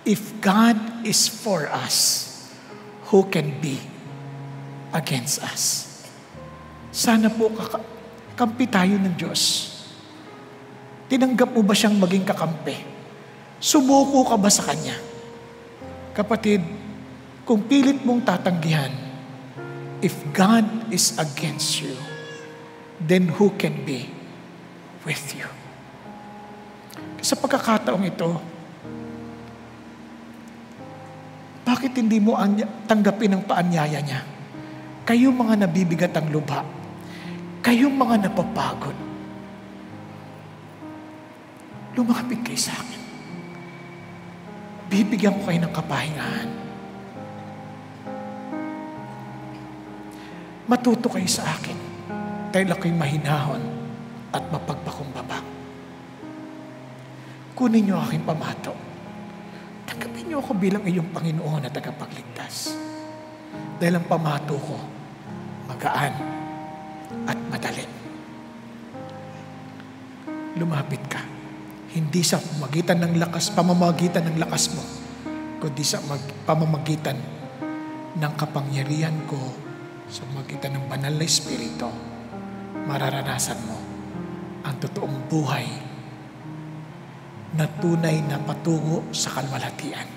[SPEAKER 1] if God is for us, who can be against us? Sana po kakampi tayo ng Diyos. Tinanggap mo ba siyang maging kakampi? Sumuko ka ba sa Kanya? Kapatid, kung pilit mong tatanggihan, if God is against you, then who can be with you? Sa pagkakataong ito, bakit hindi mo tanggapin ang paanyaya niya? Kayong mga nabibigat ang lubha, kayong mga napapagod, lumapit kayo sa akin. Bibigyan ko kayo ng kapahingahan. Matuto kayo sa akin dahil ako'y mahinahon at mapagpakumbaba. Kunin niyo aking pamato. Tanggapin niyo ako bilang iyong Panginoon at tagapagligtas. Dahil ang pamato ko, magaan at madali. Lumapit ka. Hindi sa pamamagitan ng lakas mo, kundi sa pamamagitan ng kapangyarihan ko sa magitan ng banal na Espiritu, mararanasan mo ang totoong buhay na tunay na patungo sa kalwalhatian.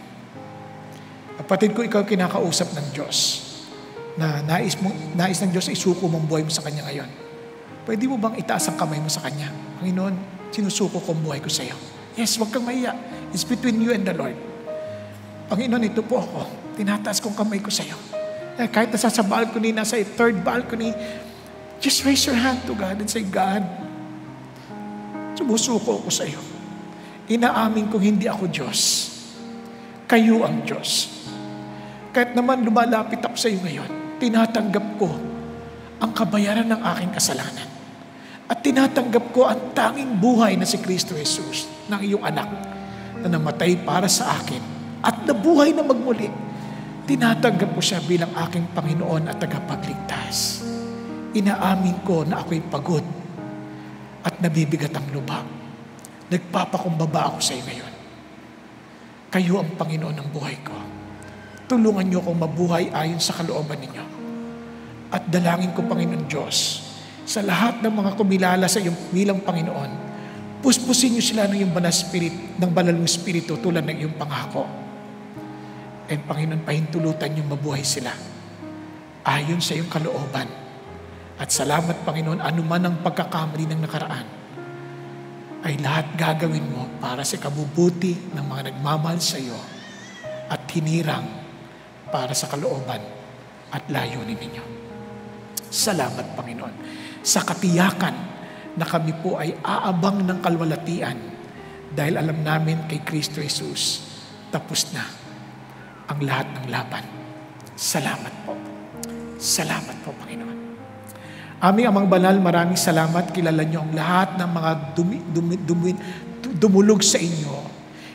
[SPEAKER 1] Kapatid ko, ikaw kinakausap ng Diyos na nais ng Diyos isuko mong buhay mo sa Kanya ngayon. Pwede mo bang itaas ang kamay mo sa Kanya? Panginoon, sinusuko ko ang buhay ko sa iyo. Yes, huwag kang mahiya. It's between you and the Lord. Panginoon, ito po ako. Tinataas kong kamay ko sa iyo. Kahit nasa sa balcony, nasa third balcony, just raise your hand to God and say, God, sumusuko ko sa iyo. Inaamin kong hindi ako Diyos. Kayo ang Diyos. Kahit naman lumalapit ako sa iyo ngayon, tinatanggap ko ang kabayaran ng aking kasalanan. At tinatanggap ko ang tanging buhay na si Kristo Jesus, ng iyong anak, na namatay para sa akin at nabuhay na magmuli. Tinatanggap ko siya bilang aking Panginoon at tagapagligtas. Inaamin ko na ako'y pagod at nabibigat ang lubha. Nagpapakumbaba ako sa iyo ngayon. Kayo ang Panginoon ng buhay ko. Tulungan niyo akong mabuhay ayon sa kalooban ninyo. At dalangin ko, Panginoon Diyos, sa lahat ng mga kumilala sa iyong bilang Panginoon, puspusin niyo sila ng iyong banal mong Espiritu tulad ng iyong pangako. And Panginoon, pahintulutan niyong mabuhay sila ayon sa iyong kalooban. At salamat, Panginoon, anuman ang pagkakamali ng nakaraan, ay lahat gagawin mo para sa kabubuti ng mga nagmamahal sa iyo at hinirang para sa kalooban at layunin ninyo. Salamat, Panginoon, sa katiyakan na kami po ay aabang ng kalwalatian dahil alam namin kay Kristo Jesus, tapos na ang lahat ng laban. Salamat po. Salamat po, Panginoon. Aming Amang Banal, maraming salamat. Kilala niyo ang lahat ng mga dumulog sa inyo.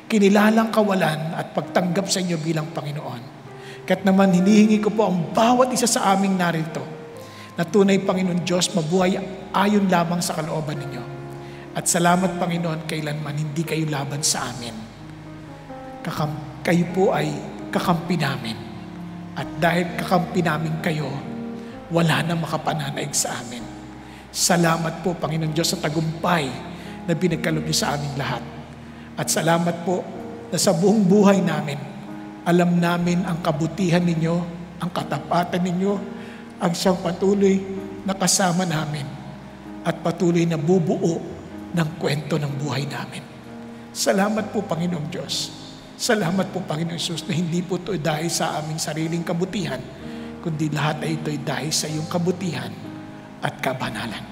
[SPEAKER 1] Kinilalang kawalan at pagtanggap sa inyo bilang Panginoon. Kaya't naman hinihingi ko po ang bawat isa sa aming narito na tunay, Panginoon Diyos, mabuhay ayon lamang sa kalooban ninyo. At salamat, Panginoon, kailanman hindi kayo laban sa amin. Kayo po ay kakampi namin. At dahil kakampi namin kayo, wala na makapananaig sa amin. Salamat po, Panginoon Diyos, sa tagumpay na binagkaloob niyo sa aming lahat. At salamat po na sa buong buhay namin, alam namin ang kabutihan ninyo, ang katapatan ninyo, ang siyang patuloy na kasama namin at patuloy na bubuo ng kwento ng buhay namin. Salamat po, Panginoong Diyos. Salamat po, Panginoong Jesus, na hindi po ito dahil sa aming sariling kabutihan, kundi lahat ay ito'y dahil sa iyong kabutihan at kabanalan.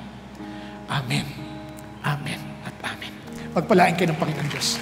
[SPEAKER 1] Amen. Amen at amen. Pagpalain kayo ng Panginoong Diyos.